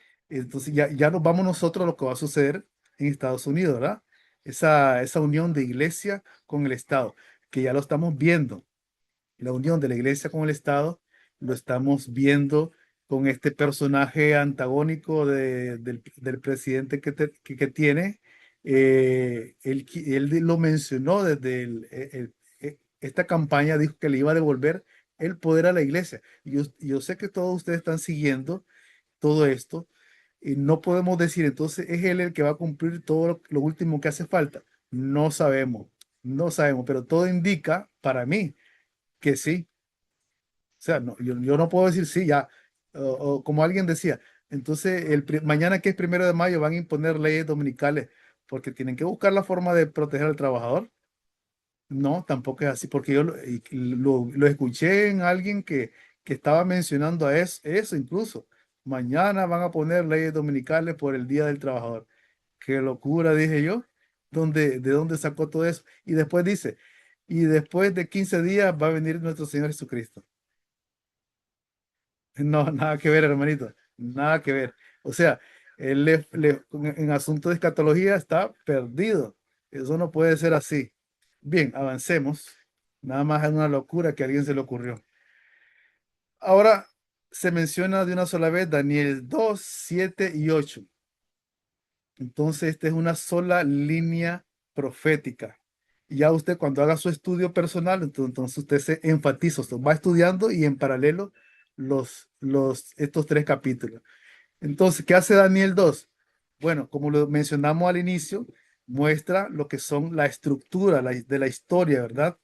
ya nos vamos nosotros a lo que va a suceder en Estados Unidos, ¿verdad? Esa unión de iglesia con el Estado, que ya lo estamos viendo. La unión de la iglesia con el Estado lo estamos viendo con este personaje antagónico del presidente que tiene. Él lo mencionó desde esta campaña, dijo que le iba a devolver el poder a la iglesia. Y yo sé que todos ustedes están siguiendo todo esto. Y no podemos decir, entonces, ¿es él el que va a cumplir todo lo último que hace falta? No sabemos, no sabemos, pero todo indica para mí que sí. O sea, no, yo no puedo decir sí, ya. O como alguien decía, entonces mañana que es 1 de mayo van a imponer leyes dominicales porque tienen que buscar la forma de proteger al trabajador. No, tampoco es así, porque yo lo escuché en alguien que estaba mencionando eso incluso. Mañana van a poner leyes dominicales por el Día del Trabajador. Qué locura, dije yo. ¿De dónde sacó todo eso? Y después dice, y después de 15 días va a venir nuestro Señor Jesucristo. No, nada que ver, hermanito. Nada que ver. O sea, en asunto de escatología está perdido. Eso no puede ser así. Bien, avancemos. Nada más es una locura que a alguien se le ocurrió. Ahora se menciona de una sola vez Daniel 2, 7 y 8. Entonces, esta es una sola línea profética. Y ya usted cuando haga su estudio personal, entonces usted se enfatiza, usted va estudiando y en paralelo estos tres capítulos. Entonces, ¿qué hace Daniel 2? Bueno, como lo mencionamos al inicio, muestra lo que son la estructura de la historia, ¿verdad?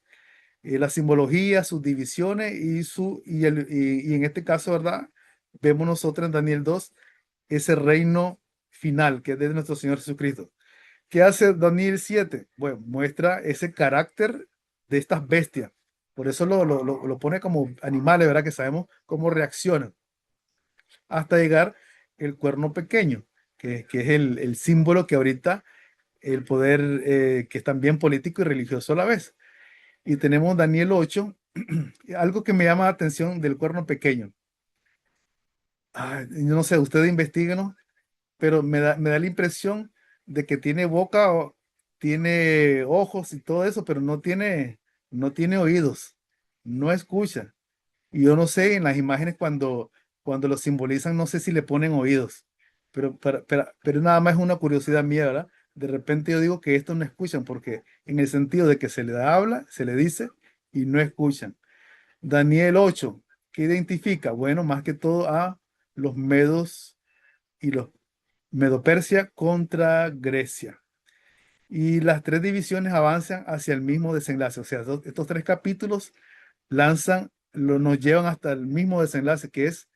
La simbología, sus divisiones y en este caso, ¿verdad? Vemos nosotros en Daniel 2 ese reino final que es de nuestro Señor Jesucristo. ¿Qué hace Daniel 7? Bueno, muestra ese carácter de estas bestias. Por eso lo pone como animales, ¿verdad? Que sabemos cómo reaccionan. Hasta llegar el cuerno pequeño, que es el símbolo que ahorita el poder, que es también político y religioso a la vez. Y tenemos Daniel 8, algo que me llama la atención del cuerno pequeño. Yo no sé, ustedes investiguen, pero me da la impresión de que tiene boca, tiene ojos y todo eso, pero no tiene oídos, no escucha. Y yo no sé, en las imágenes cuando lo simbolizan, no sé si le ponen oídos, pero nada más es una curiosidad mía, ¿verdad? De repente yo digo que estos no escuchan, porque en el sentido de que se le habla, se le dice y no escuchan. Daniel 8, ¿qué identifica? Bueno, más que todo a los medos y los Medo-Persia contra Grecia. Y las tres divisiones avanzan hacia el mismo desenlace. O sea, estos tres capítulos nos llevan hasta el mismo desenlace, que es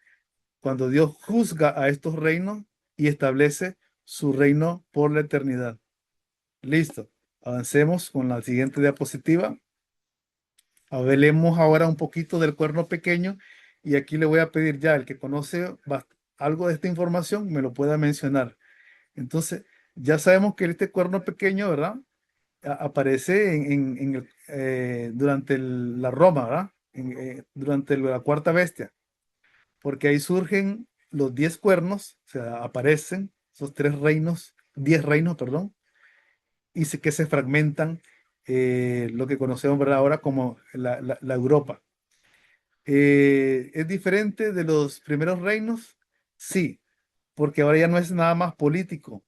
cuando Dios juzga a estos reinos y establece su reino por la eternidad. Listo. Avancemos con la siguiente diapositiva. Hablemos ahora un poquito del cuerno pequeño y aquí le voy a pedir ya, el que conoce algo de esta información, me lo pueda mencionar. Entonces, ya sabemos que este cuerno pequeño, ¿verdad? Aparece durante la Roma, ¿verdad? Durante la cuarta bestia, porque ahí surgen los 10 cuernos, o sea, aparecen esos 10 reinos, perdón, que se fragmentan, lo que conocemos, ¿verdad? Ahora como la Europa. ¿Es diferente de los primeros reinos? Sí, porque ahora ya no es nada más político,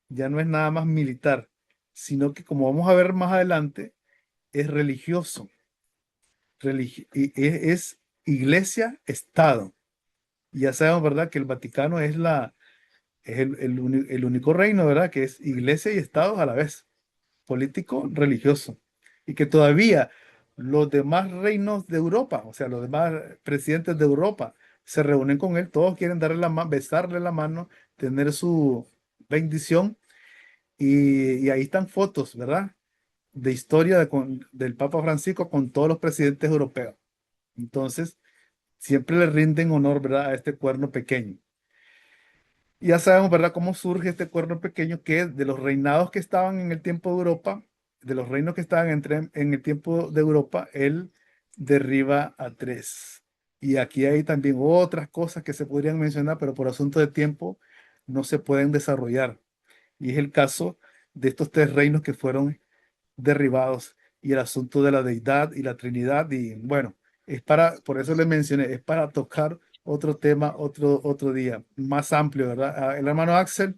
ya no es nada más militar, sino que como vamos a ver más adelante, es religioso. Es iglesia-estado. Ya sabemos, ¿verdad?, que el Vaticano es el único reino, ¿verdad?, que es iglesia y estado a la vez, político, religioso. Y que todavía los demás reinos de Europa, o sea, los demás presidentes de Europa, se reúnen con él, todos quieren darle la mano, besarle la mano, tener su bendición. Y ahí están fotos, ¿verdad? De historia del Papa Francisco con todos los presidentes europeos. Entonces, siempre le rinden honor, ¿verdad?, a este cuerno pequeño. Y ya sabemos, ¿verdad?, cómo surge este cuerno pequeño, que es de los reinados que estaban en el tiempo de Europa, de los reinos que estaban en el tiempo de Europa, él derriba a 3. Y aquí hay también otras cosas que se podrían mencionar, pero por asunto de tiempo no se pueden desarrollar. Y es el caso de estos 3 reinos que fueron derribados y el asunto de la deidad y la Trinidad. Y bueno, por eso les mencioné, es para tocar otro tema, otro día, más amplio, ¿verdad? El hermano Axel.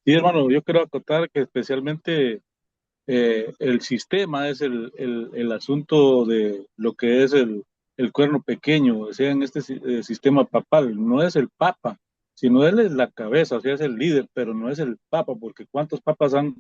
Sí, hermano, yo quiero acotar que especialmente el sistema es el asunto de lo que es el cuerno pequeño, o sea, en este sistema papal, no es el papa, sino él es la cabeza, o sea, es el líder, pero no es el papa, porque cuántos papas han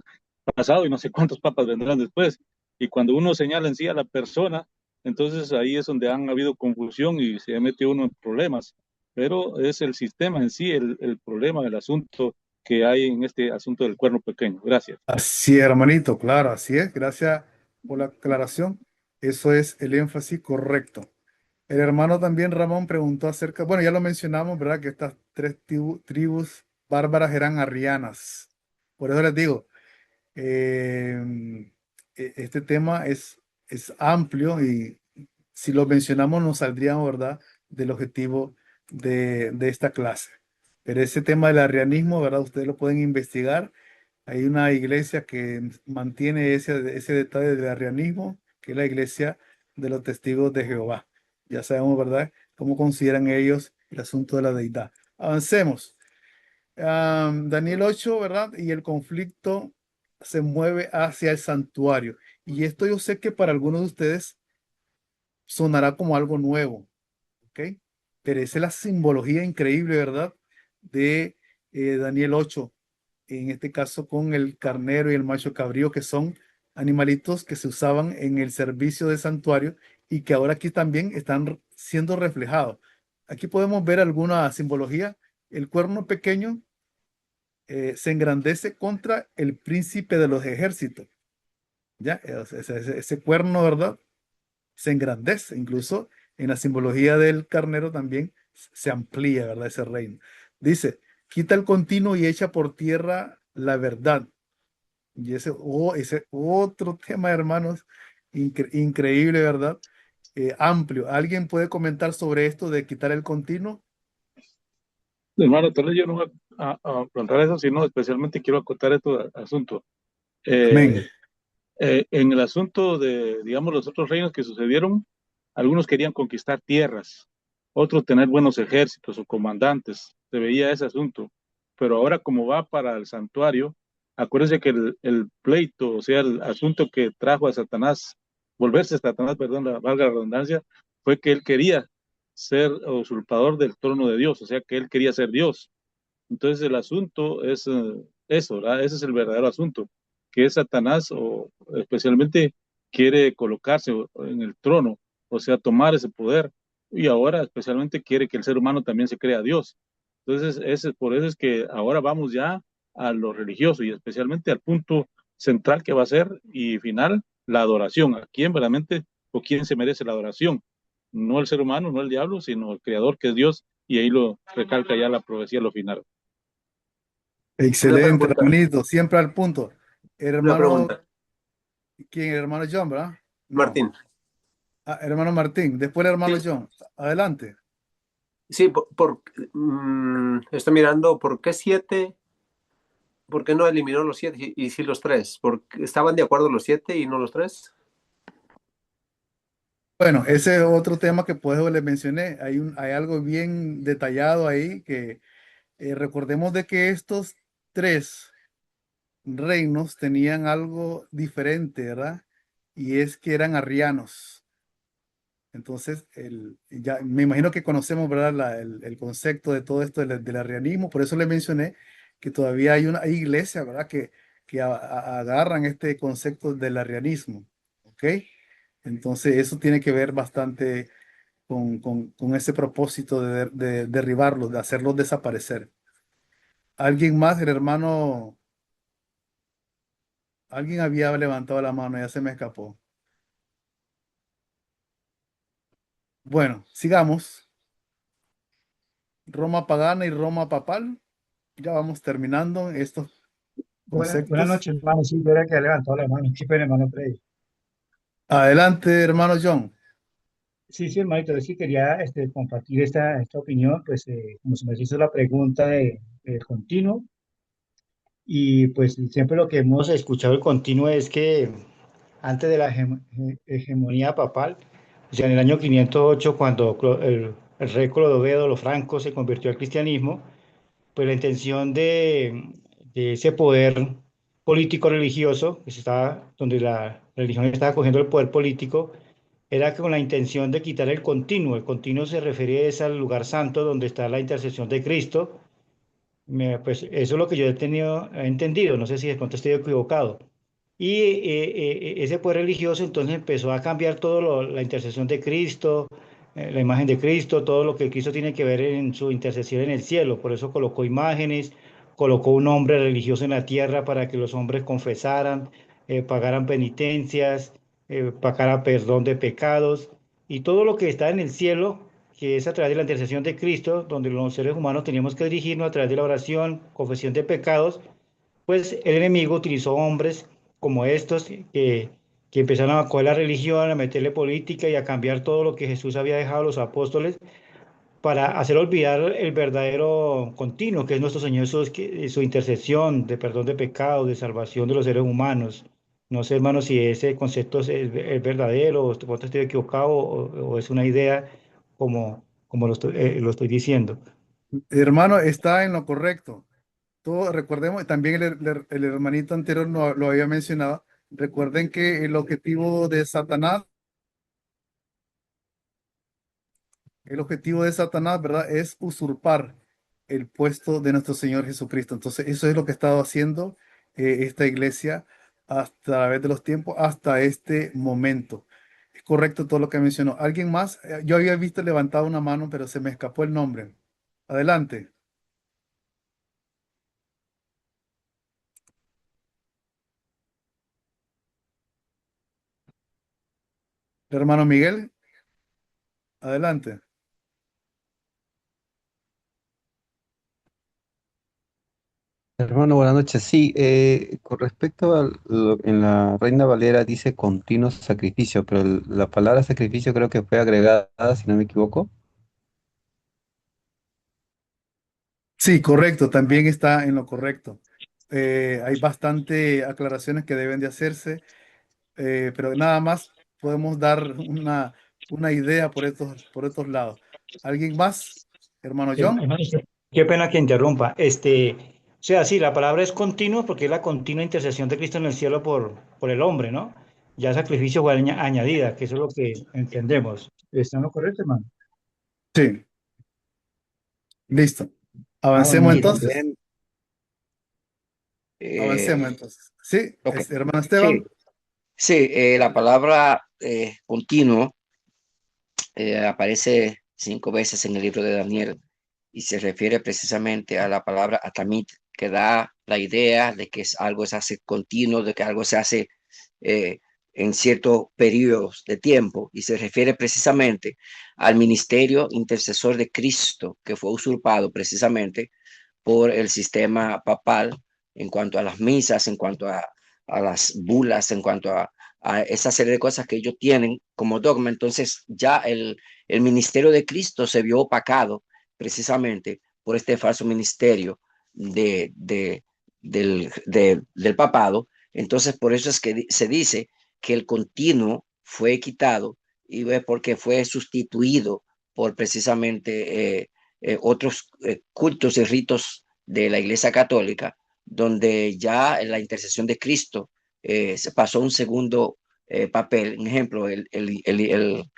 pasado y no sé cuántos papas vendrán después. Y cuando uno señala en sí a la persona, entonces ahí es donde han habido confusión y se ha metido uno en problemas. Pero es el sistema en sí el problema, el asunto que hay en este asunto del cuerno pequeño. Gracias. Así, hermanito, claro, así es. Gracias por la aclaración. Eso es el énfasis correcto. El hermano también Ramón preguntó acerca, bueno, ya lo mencionamos, ¿verdad? Que estas 3 tribus bárbaras eran arrianas. Por eso les digo, este tema es amplio y si lo mencionamos nos saldríamos, ¿verdad?, del objetivo de esta clase. Pero ese tema del arrianismo, ¿verdad? Ustedes lo pueden investigar. Hay una iglesia que mantiene ese detalle del arrianismo, que es la iglesia de los testigos de Jehová. Ya sabemos, ¿verdad?, cómo consideran ellos el asunto de la deidad. Avancemos. Daniel 8, ¿verdad? Y el conflicto se mueve hacia el santuario. Y esto yo sé que para algunos de ustedes sonará como algo nuevo, ¿ok? Pero esa es la simbología increíble, ¿verdad? De Daniel 8, en este caso con el carnero y el macho cabrío, que son animalitos que se usaban en el servicio del santuario y que ahora aquí también están siendo reflejados. Aquí podemos ver alguna simbología. El cuerno pequeño se engrandece contra el príncipe de los ejércitos. Ya, ese cuerno, ¿verdad? Se engrandece, incluso en la simbología del carnero también se amplía, ¿verdad? Ese reino. Dice, quita el continuo y echa por tierra la verdad. Y ese otro tema, hermanos, increíble, ¿verdad? Amplio. ¿Alguien puede comentar sobre esto de quitar el continuo? Hermano, tal vez yo no voy a plantear eso, sino especialmente quiero acotar este asunto. Amén. En el asunto de, digamos, los otros reinos que sucedieron, algunos querían conquistar tierras, otros tener buenos ejércitos o comandantes, se veía ese asunto. Pero ahora como va para el santuario, acuérdense que el pleito, o sea, el asunto que trajo a Satanás, volverse Satanás, perdón, valga la redundancia, fue que él quería ser usurpador del trono de Dios, o sea, que él quería ser Dios. Entonces el asunto es eso, ¿verdad? Ese es el verdadero asunto, que es Satanás o especialmente quiere colocarse en el trono, o sea, tomar ese poder y ahora especialmente quiere que el ser humano también se crea Dios. Entonces, por eso es que ahora vamos ya a lo religioso y especialmente al punto central que va a ser y final, la adoración. ¿A quién verdaderamente o quién se merece la adoración? No el ser humano, no el diablo, sino el creador que es Dios y ahí lo recalca ya la profecía, lo final. Una Excelente, pregunta, hermanito, siempre al punto. una Hermano, pregunta. ¿quién? Hermano John, ¿verdad? No. Martín. Hermano Martín, después el hermano Sí, John. Adelante. sí, estoy mirando, ¿por qué 7? ¿Por qué no eliminó los 7 y sí los 3? ¿Porque estaban de acuerdo los 7 y no los 3? Bueno, ese es otro tema que pues le mencioné. Hay algo bien detallado ahí que recordemos de que estos tres reinos tenían algo diferente, ¿verdad? Y es que eran arrianos. Entonces, ya me imagino que conocemos, ¿verdad? El concepto de todo esto del arrianismo. Por eso le mencioné que todavía hay iglesias, ¿verdad? Que agarran este concepto del arrianismo. ¿Ok? Entonces, eso tiene que ver bastante con ese propósito de derribarlos, de hacerlos desaparecer. ¿Alguien más? El hermano, alguien había levantado la mano, ya se me escapó. Bueno, sigamos. Roma pagana y Roma papal. Ya vamos terminando estos Buenas conceptos. noches, hermano. Sí, yo era el que ha levantado la mano. Qué pena, hermano Freddy. Adelante, hermano John. Sí, sí, hermanito. Yo sí quería compartir esta opinión, pues como se me hizo la pregunta de continuo, y pues siempre lo que hemos escuchado el continuo es que antes de la hegemonía papal, o sea, en el año 508, cuando el rey Clodovedo, los francos, se convirtió al cristianismo, pues la intención de ese poder político religioso, donde la religión estaba cogiendo el poder político, era con la intención de quitar el continuo. El continuo se refiere es al lugar santo donde está la intercesión de Cristo. Pues eso es lo que yo he entendido, no sé si de pronto estoy equivocado. Y ese poder religioso entonces empezó a cambiar la intercesión de Cristo, la imagen de Cristo, todo lo que Cristo tiene que ver en su intercesión en el cielo. Por eso colocó imágenes, colocó un hombre religioso en la tierra para que los hombres confesaran, pagaran penitencias, pagaran perdón de pecados. Y todo lo que está en el cielo, que es a través de la intercesión de Cristo, donde los seres humanos teníamos que dirigirnos a través de la oración, confesión de pecados, pues el enemigo utilizó hombres como estos que empezaron a coger la religión, a meterle política y a cambiar todo lo que Jesús había dejado a los apóstoles para hacer olvidar el verdadero continuo, que es nuestro Señor, su intercesión de perdón de pecados, de salvación de los seres humanos. No sé, hermano, si ese concepto es verdadero, o estoy equivocado, o es una idea como lo estoy diciendo. Hermano, está en lo correcto. Todo, recordemos, también el hermanito anterior lo había mencionado. Recuerden que el objetivo de Satanás, ¿verdad? Es usurpar el puesto de nuestro Señor Jesucristo. Entonces, eso es lo que ha estado haciendo esta iglesia hasta a través de los tiempos, hasta este momento. Es correcto todo lo que mencionó. ¿Alguien más? Yo había visto levantado una mano, pero se me escapó el nombre. Adelante. Hermano Miguel, adelante. Hermano, buenas noches. Sí, con respecto en la Reina Valera dice continuo sacrificio, pero la palabra sacrificio creo que fue agregada, si no me equivoco. Sí, correcto, también está en lo correcto. Hay bastante aclaraciones que deben de hacerse, pero nada más podemos dar una idea por estos lados. ¿Alguien más? Hermano John. Hermano, qué pena que interrumpa. O sea, sí, la palabra es continua porque es la continua intercesión de Cristo en el cielo por el hombre, ¿no? Ya sacrificio fue añadida, que eso es lo que entendemos. ¿Está en lo correcto, hermano? Sí, listo. Ah, bueno, Avancemos muy Y bien. entonces. también, eh, Avancemos entonces. Sí, ok, hermano sí, Esteban. sí, la palabra continuo aparece 5 veces en el libro de Daniel y se refiere precisamente a la palabra atamit, que da la idea de que algo se hace continuo, de que algo se hace eh, en ciertos periodos de tiempo, y se refiere precisamente al ministerio intercesor de Cristo, que fue usurpado precisamente por el sistema papal en cuanto a las misas, en cuanto a las bulas, en cuanto a esa serie de cosas que ellos tienen como dogma. Entonces ya el ministerio de Cristo se vio opacado precisamente por este falso ministerio del papado. Entonces por eso es que se dice que el continuo fue quitado y es porque fue sustituido por precisamente otros cultos y ritos de la Iglesia Católica, donde ya la intercesión de Cristo se pasó a un segundo papel. Un ejemplo, el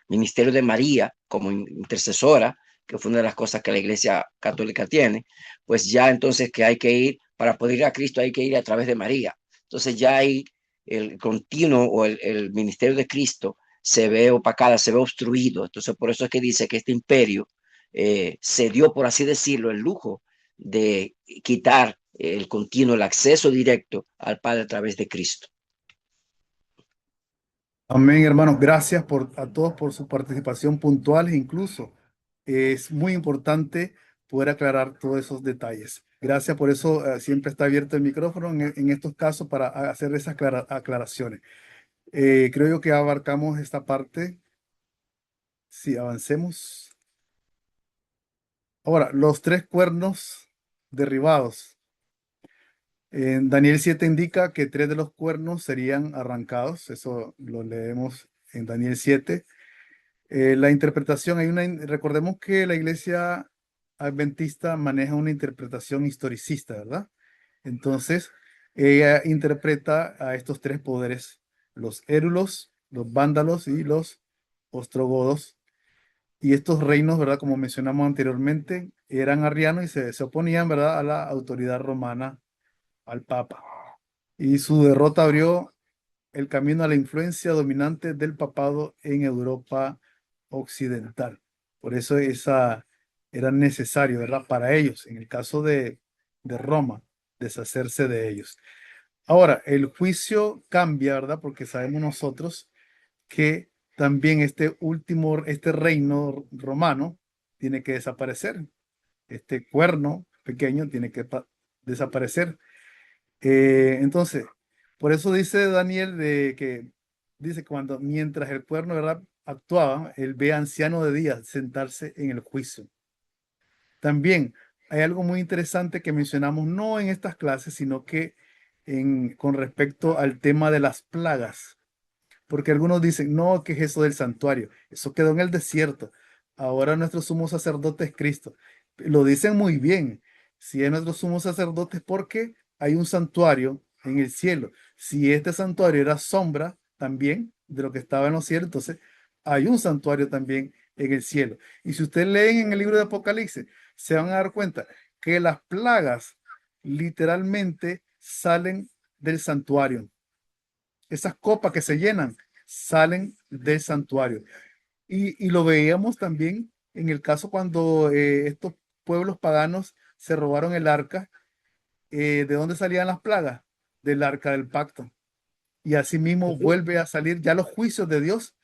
ministerio de María como intercesora, que fue una de las cosas que la Iglesia Católica tiene, pues ya entonces que hay que ir, para poder ir a Cristo hay que ir a través de María. Entonces ya hay el continuo o el ministerio de Cristo se ve opacada, se ve obstruido. Entonces por eso es que dice que este imperio se dio, por así decirlo, el lujo de quitar el continuo, el acceso directo al Padre a través de Cristo. Amén, hermanos. Gracias a todos por su participación puntual e incluso es muy importante poder aclarar todos esos detalles. Gracias por eso. Siempre está abierto el micrófono en estos casos para hacer esas aclaraciones. Creo yo que abarcamos esta parte. Si avancemos. Ahora, los tres cuernos derribados. En Daniel 7 indica que tres de los cuernos serían arrancados. Eso lo leemos en Daniel 7. La interpretación, recordemos que la iglesia adventista maneja una interpretación historicista, ¿verdad? Entonces, ella interpreta a estos tres poderes, los érulos, los vándalos y los ostrogodos. Y estos reinos, ¿verdad? Como mencionamos anteriormente, eran arrianos y se oponían, ¿verdad? A la autoridad romana, al papa. Y su derrota abrió el camino a la influencia dominante del papado en Europa occidental. Por eso era necesario, ¿verdad? Para ellos, en el caso de Roma, deshacerse de ellos. Ahora, el juicio cambia, ¿verdad? Porque sabemos nosotros que también este reino romano tiene que desaparecer. Este cuerno pequeño tiene que desaparecer. Entonces, por eso dice Daniel dice mientras el cuerno, ¿verdad? Actuaba, él ve anciano de día sentarse en el juicio. También hay algo muy interesante que mencionamos no en estas clases, sino que con respecto al tema de las plagas. Porque algunos dicen, no, ¿qué es eso del santuario? Eso quedó en el desierto. Ahora nuestro sumo sacerdote es Cristo. Lo dicen muy bien. Si es nuestro sumo sacerdote es porque hay un santuario en el cielo. Si este santuario era sombra también de lo que estaba en los cielos, entonces hay un santuario también en el cielo. Y si ustedes leen en el libro de Apocalipsis, se van a dar cuenta que las plagas literalmente salen del santuario. Esas copas que se llenan salen del santuario. Y lo veíamos también en el caso cuando estos pueblos paganos se robaron el arca. ¿De dónde salían las plagas? Del arca del pacto. Y asimismo vuelve a salir ya los juicios de Dios,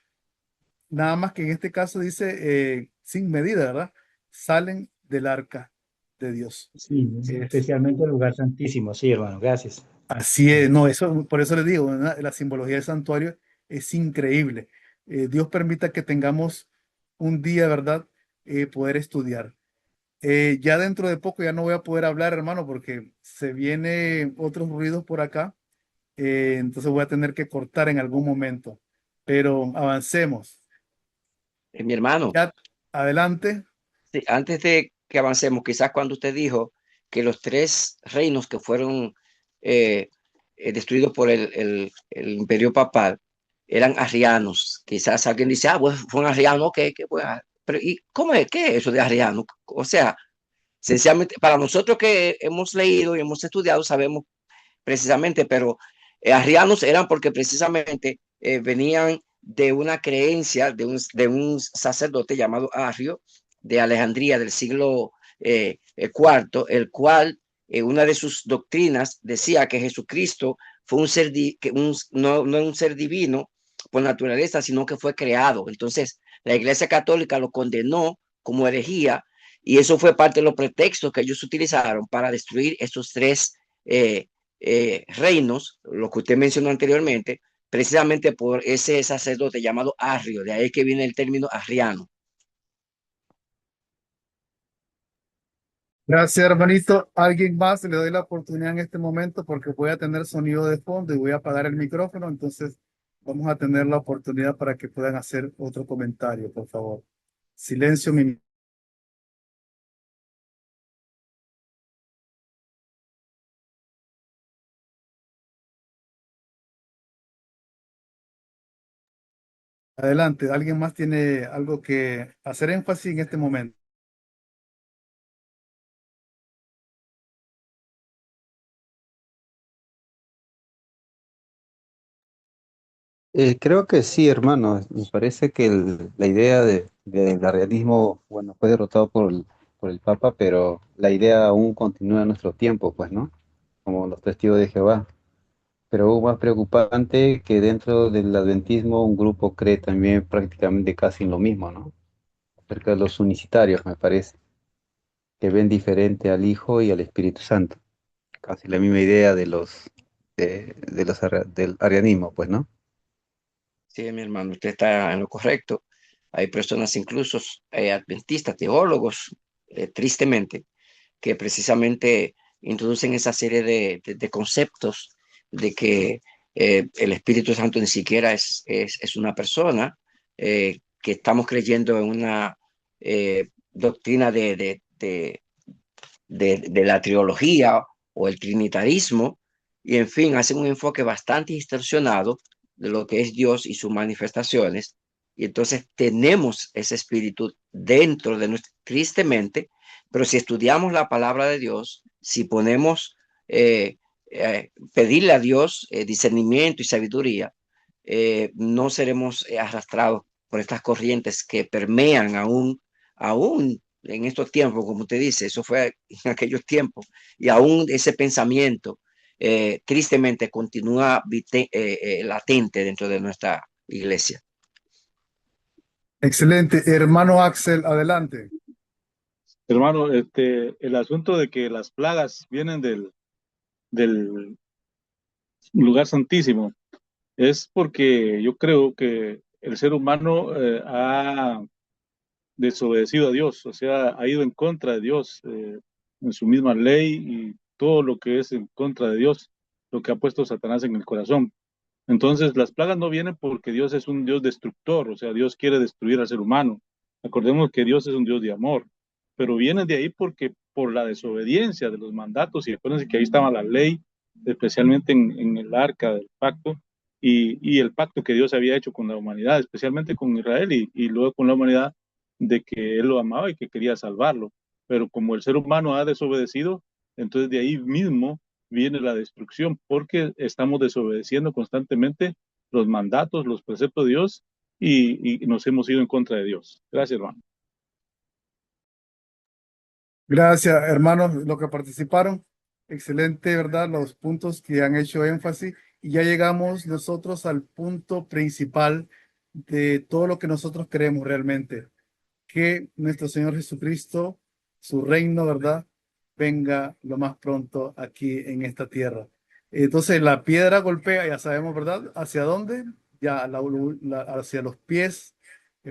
nada más que en este caso dice sin medida, ¿verdad? Salen del arca de Dios. Sí, especialmente el lugar santísimo. Sí, hermano, gracias. Así es, no, eso, por eso les digo, ¿verdad? La simbología del santuario es increíble. Dios permita que tengamos un día, ¿verdad? Poder estudiar. Ya dentro de poco ya no voy a poder hablar, hermano, porque se vienen otros ruidos por acá. Entonces voy a tener que cortar en algún momento. Pero avancemos. Mi hermano, Ya adelante. sí, antes de que avancemos, quizás cuando usted dijo que los tres reinos que fueron eh, destruidos por el imperio papal eran arrianos, quizás alguien dice, ah, pues fue un arriano, ¿qué fue? Pero ¿y cómo es? ¿Qué es eso de arriano? O sea, sencillamente, para nosotros que hemos leído y hemos estudiado, sabemos precisamente, pero arrianos eran porque precisamente venían de una creencia de un sacerdote llamado Arrio de Alejandría del siglo IV, el cual una de sus doctrinas decía que Jesucristo fue un ser, no un ser divino por naturaleza, sino que fue creado. Entonces, la Iglesia Católica lo condenó como herejía y eso fue parte de los pretextos que ellos utilizaron para destruir estos tres reinos, lo que usted mencionó anteriormente, precisamente por ese sacerdote llamado Arrio, de ahí que viene el término arriano. Gracias, hermanito. ¿Alguien más? Le doy la oportunidad en este momento porque voy a tener sonido de fondo y voy a apagar el micrófono. Entonces, vamos a tener la oportunidad para que puedan hacer otro comentario, por favor. Silencio, mi. Adelante. ¿Alguien más tiene algo que hacer énfasis en este momento? Creo que sí, hermano. Me parece que la idea del arrianismo, bueno, fue derrotado por el Papa, pero la idea aún continúa en nuestro tiempo, pues, ¿no? Como los testigos de Jehová. Pero aún más preocupante que dentro del adventismo un grupo cree también prácticamente casi en lo mismo, ¿no? Acerca de los unicitarios, me parece, que ven diferente al Hijo y al Espíritu Santo. Casi la misma idea del arianismo, pues, ¿no? Sí, mi hermano, usted está en lo correcto. Hay personas incluso adventistas, teólogos, tristemente, que precisamente introducen esa serie de conceptos de que el Espíritu Santo ni siquiera es una persona, que estamos creyendo en una doctrina de la trilogía o el trinitarismo, y en fin, hacen un enfoque bastante distorsionado de lo que es Dios y sus manifestaciones, y entonces tenemos ese espíritu dentro de nuestra, tristemente, pero si estudiamos la palabra de Dios, si ponemos, pedirle a Dios discernimiento y sabiduría, no seremos arrastrados por estas corrientes que permean aún en estos tiempos, como usted dice, eso fue en aquellos tiempos, y aún ese pensamiento tristemente continúa latente dentro de nuestra iglesia. Excelente. Hermano Axel, adelante. Hermano, el asunto de que las plagas vienen del lugar santísimo es porque yo creo que el ser humano ha desobedecido a Dios, o sea, ha ido en contra de Dios en su misma ley y todo lo que es en contra de Dios, lo que ha puesto Satanás en el corazón. Entonces, las plagas no vienen porque Dios es un Dios destructor, o sea, Dios quiere destruir al ser humano. Acordemos que Dios es un Dios de amor, pero vienen de ahí porque por la desobediencia de los mandatos, y acuérdense que ahí estaba la ley, especialmente en el arca del pacto, y el pacto que Dios había hecho con la humanidad, especialmente con Israel y luego con la humanidad, de que Él lo amaba y que quería salvarlo. Pero como el ser humano ha desobedecido, entonces de ahí mismo viene la destrucción, porque estamos desobedeciendo constantemente los mandatos, los preceptos de Dios y nos hemos ido en contra de Dios. Gracias, hermano. Gracias, hermanos, los que participaron. Excelente, ¿verdad? Los puntos que han hecho énfasis. Y ya llegamos nosotros al punto principal de todo lo que nosotros queremos realmente. Que nuestro Señor Jesucristo, su reino, ¿verdad? Venga lo más pronto aquí en esta tierra. Entonces la piedra golpea, ya sabemos, ¿verdad? ¿Hacia dónde? Ya hacia los pies,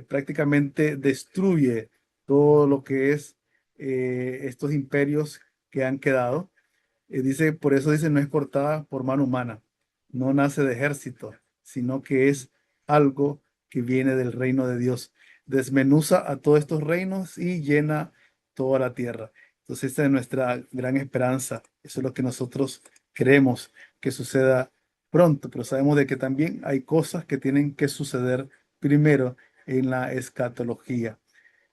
prácticamente destruye todo lo que es estos imperios que han quedado. Dice, por eso dice, no es cortada por mano humana, no nace de ejército, sino que es algo que viene del reino de Dios. Desmenuza a todos estos reinos y llena toda la tierra. Entonces, esta es nuestra gran esperanza. Eso es lo que nosotros queremos que suceda pronto, pero sabemos de que también hay cosas que tienen que suceder primero en la escatología.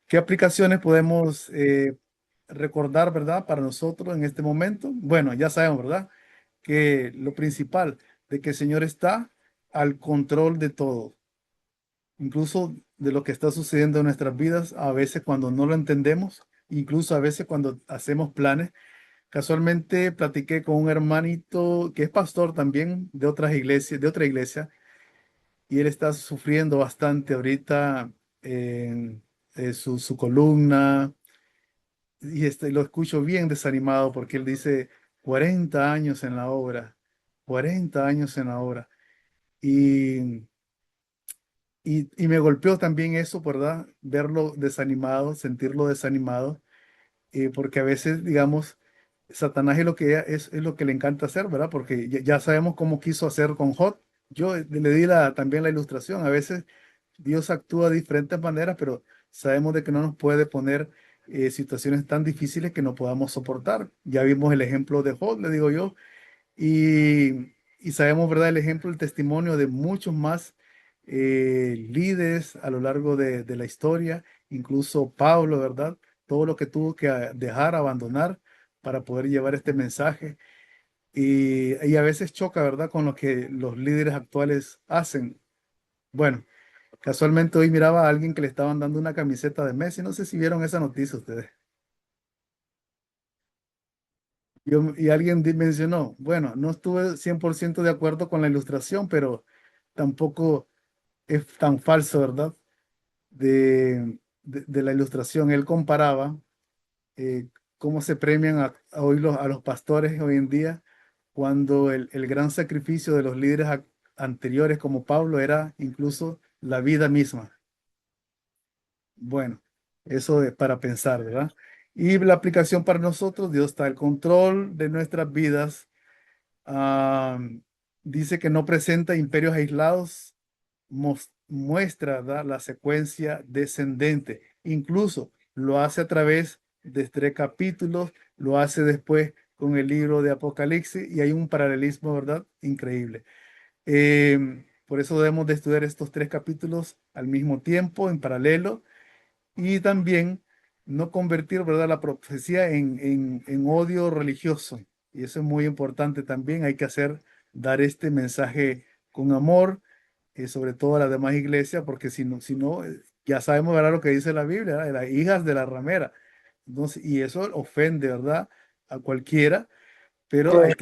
¿Qué aplicaciones podemos recordar, verdad, para nosotros en este momento? Bueno, ya sabemos, ¿verdad? Que lo principal de que el Señor está al control de todo, incluso de lo que está sucediendo en nuestras vidas, a veces cuando no lo entendemos, incluso a veces cuando hacemos planes. Casualmente platiqué con un hermanito que es pastor también de otras iglesias, de otra iglesia, y él está sufriendo bastante ahorita en su columna, y lo escucho bien desanimado porque él dice 40 años en la obra, 40 años en la obra. Y, y me golpeó también eso, ¿verdad? Verlo desanimado, sentirlo desanimado, porque a veces, digamos, Satanás es lo que es lo que le encanta hacer, ¿verdad? Porque ya sabemos cómo quiso hacer con Job. Yo le di también la ilustración. A veces Dios actúa de diferentes maneras, pero sabemos de que no nos puede poner situaciones tan difíciles que no podamos soportar. Ya vimos el ejemplo de Job, le digo yo, y sabemos, ¿verdad? El ejemplo, el testimonio de muchos más líderes a lo largo de la historia, incluso Pablo, ¿verdad? Todo lo que tuvo que dejar, abandonar para poder llevar este mensaje. Y a veces choca, ¿verdad? Con lo que los líderes actuales hacen. Bueno, casualmente hoy miraba a alguien que le estaban dando una camiseta de Messi. No sé si vieron esa noticia ustedes. Y alguien mencionó, bueno, no estuve 100% de acuerdo con la ilustración, pero tampoco es tan falso, ¿verdad? De la ilustración. Él comparaba cómo se premian a los pastores hoy en día cuando el gran sacrificio de los líderes anteriores como Pablo era incluso la vida misma. Bueno, eso es para pensar, ¿verdad? Y la aplicación para nosotros, Dios está al control de nuestras vidas. Ah, dice que no presenta imperios aislados, muestra, ¿verdad?, la secuencia descendente. Incluso lo hace a través de 3 capítulos, lo hace después con el libro de Apocalipsis y hay un paralelismo, ¿verdad? Increíble. Por eso debemos de estudiar estos 3 capítulos al mismo tiempo, en paralelo, y también no convertir, ¿verdad?, la profecía en odio religioso. Y eso es muy importante también. Hay que dar este mensaje con amor, sobre todo a las demás iglesias, porque si no, ya sabemos, ¿verdad?, lo que dice la Biblia, ¿verdad? Las hijas de la ramera. Entonces, y eso ofende, ¿verdad?, a cualquiera, pero hay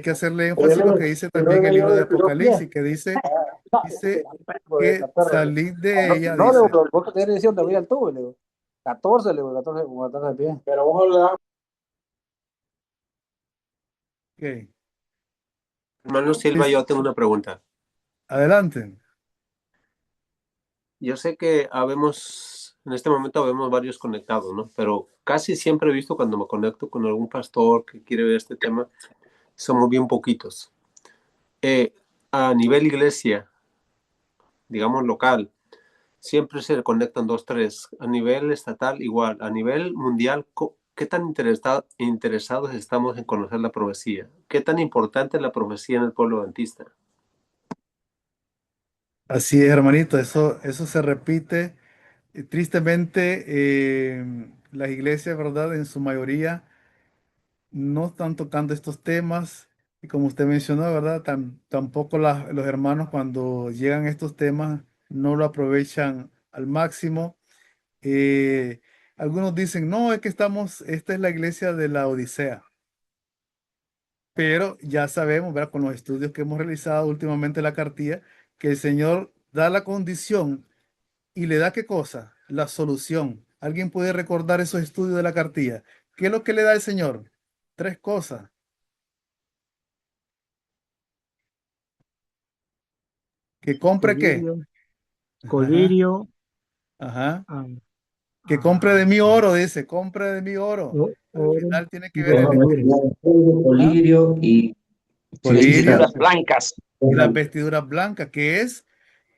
que hacerle énfacis a lo que dice también el libro de Apocalipsis, que dice que salir de ella, No, le digo, dice. pero vos tenés edición de William Tuve, le digo. 14, le digo, 14, como 14 de pie. Pero vos le das. Ok, Hermano Silva, yo tengo una pregunta. adelante. Yo sé que habemos En este momento vemos varios conectados, ¿no? Pero casi siempre he visto cuando me conecto con algún pastor que quiere ver este tema, somos bien poquitos. A nivel iglesia, digamos local, siempre se conectan dos, tres. A nivel estatal, igual. A nivel mundial, ¿qué tan interesados estamos en conocer la profecía? ¿Qué tan importante es la profecía en el pueblo adventista? Así es, hermanito, eso se repite. Tristemente, las iglesias, ¿verdad? En su mayoría no están tocando estos temas. Y como usted mencionó, ¿verdad? Tampoco los hermanos cuando llegan estos temas no lo aprovechan al máximo. Eh, Algunos dicen, no, es que esta es la iglesia de la Odisea. Pero ya sabemos, ¿verdad? Con los estudios que hemos realizado últimamente en la cartilla, que el Señor da la condición y le da qué cosa, la solución. ¿Alguien puede recordar esos estudios de la cartilla? ¿Qué es lo que le da el Señor? Tres cosas. ¿Que compre qué? Colirio, Ajá, colirio, ajá. ah, Que compre de mi sí, oro, dice, compre de mi oro. Al oro final tiene que y ver vestiduras. ¿ah? Colirio y sí, sí, Colirio Vestiduras claro. blancas, y las vestiduras blancas, que es,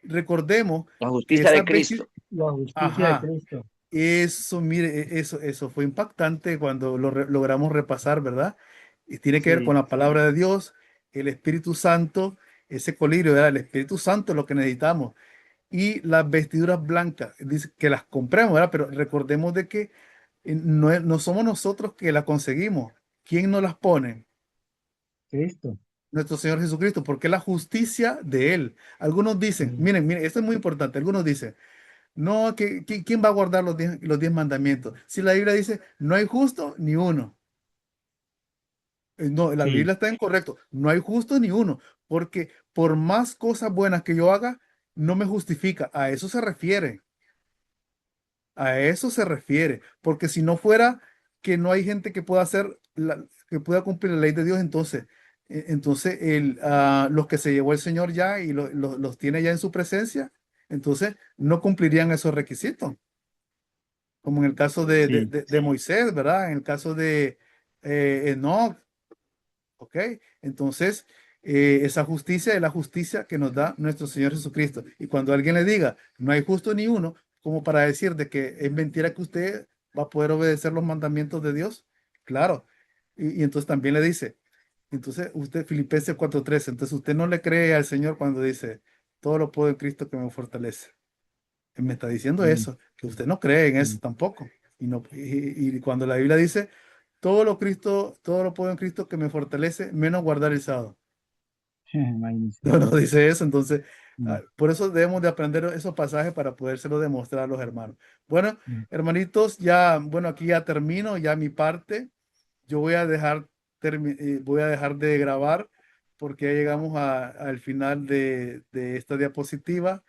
recordemos la que justicia de esas vestiduras, Cristo. La justicia de ajá, Cristo. eso, mire, eso fue impactante cuando logramos repasar, ¿verdad? Y tiene que ver con Sí, la palabra de Dios, el Espíritu Santo, ese colirio, ¿verdad? El Espíritu Santo es lo que necesitamos. Y las vestiduras blancas, dice que las compremos, ¿verdad? Pero recordemos de que no somos nosotros que las conseguimos. ¿Quién nos las pone? Cristo. Nuestro Señor Jesucristo, porque es la justicia de Él. Algunos dicen, Mm, miren, esto es muy importante, algunos dicen, no, ¿quién va a guardar los diez mandamientos? Si la Biblia dice, no hay justo ni uno. No, la sí, Biblia está en correcto, no hay justo ni uno, porque por más cosas buenas que yo haga, no me justifica. A eso se refiere. A eso se refiere, porque si no fuera que no hay gente que pueda hacer que pueda cumplir la ley de Dios, entonces los que se llevó el Señor ya y los tiene ya en su presencia, entonces no cumplirían esos requisitos, como en el caso sí, de Moisés, ¿verdad? En el caso de Enoch, ¿ok? Entonces, esa justicia es la justicia que nos da nuestro Señor Jesucristo. Y cuando alguien le diga, no hay justo ni uno, como para decir de que es mentira que usted va a poder obedecer los mandamientos de Dios, claro. Y entonces también le dice, entonces usted, Filipenses 4:13, entonces usted no le cree al Señor cuando dice, todo lo puedo en Cristo que me fortalece. Él me está diciendo mm, eso, que usted no cree en eso mm. tampoco. Y cuando la Biblia dice, todo lo puedo en Cristo que me fortalece, menos guardar el sábado. Imagínense. No dice eso, entonces, Mm, por eso debemos de aprender esos pasajes para podérselo demostrar a los hermanos. Bueno, mm. hermanitos, ya, bueno, aquí ya termino, ya mi parte. Yo voy a dejar de grabar porque ya llegamos al final de esta diapositiva.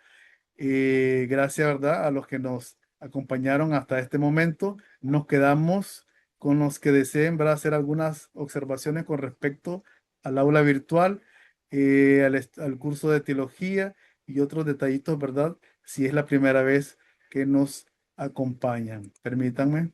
Gracias, ¿verdad? A los que nos acompañaron hasta este momento. Nos quedamos con los que deseen, ¿verdad? Hacer algunas observaciones con respecto al aula virtual, al curso de teología y otros detallitos, ¿verdad? Si es la primera vez que nos acompañan. Permítanme.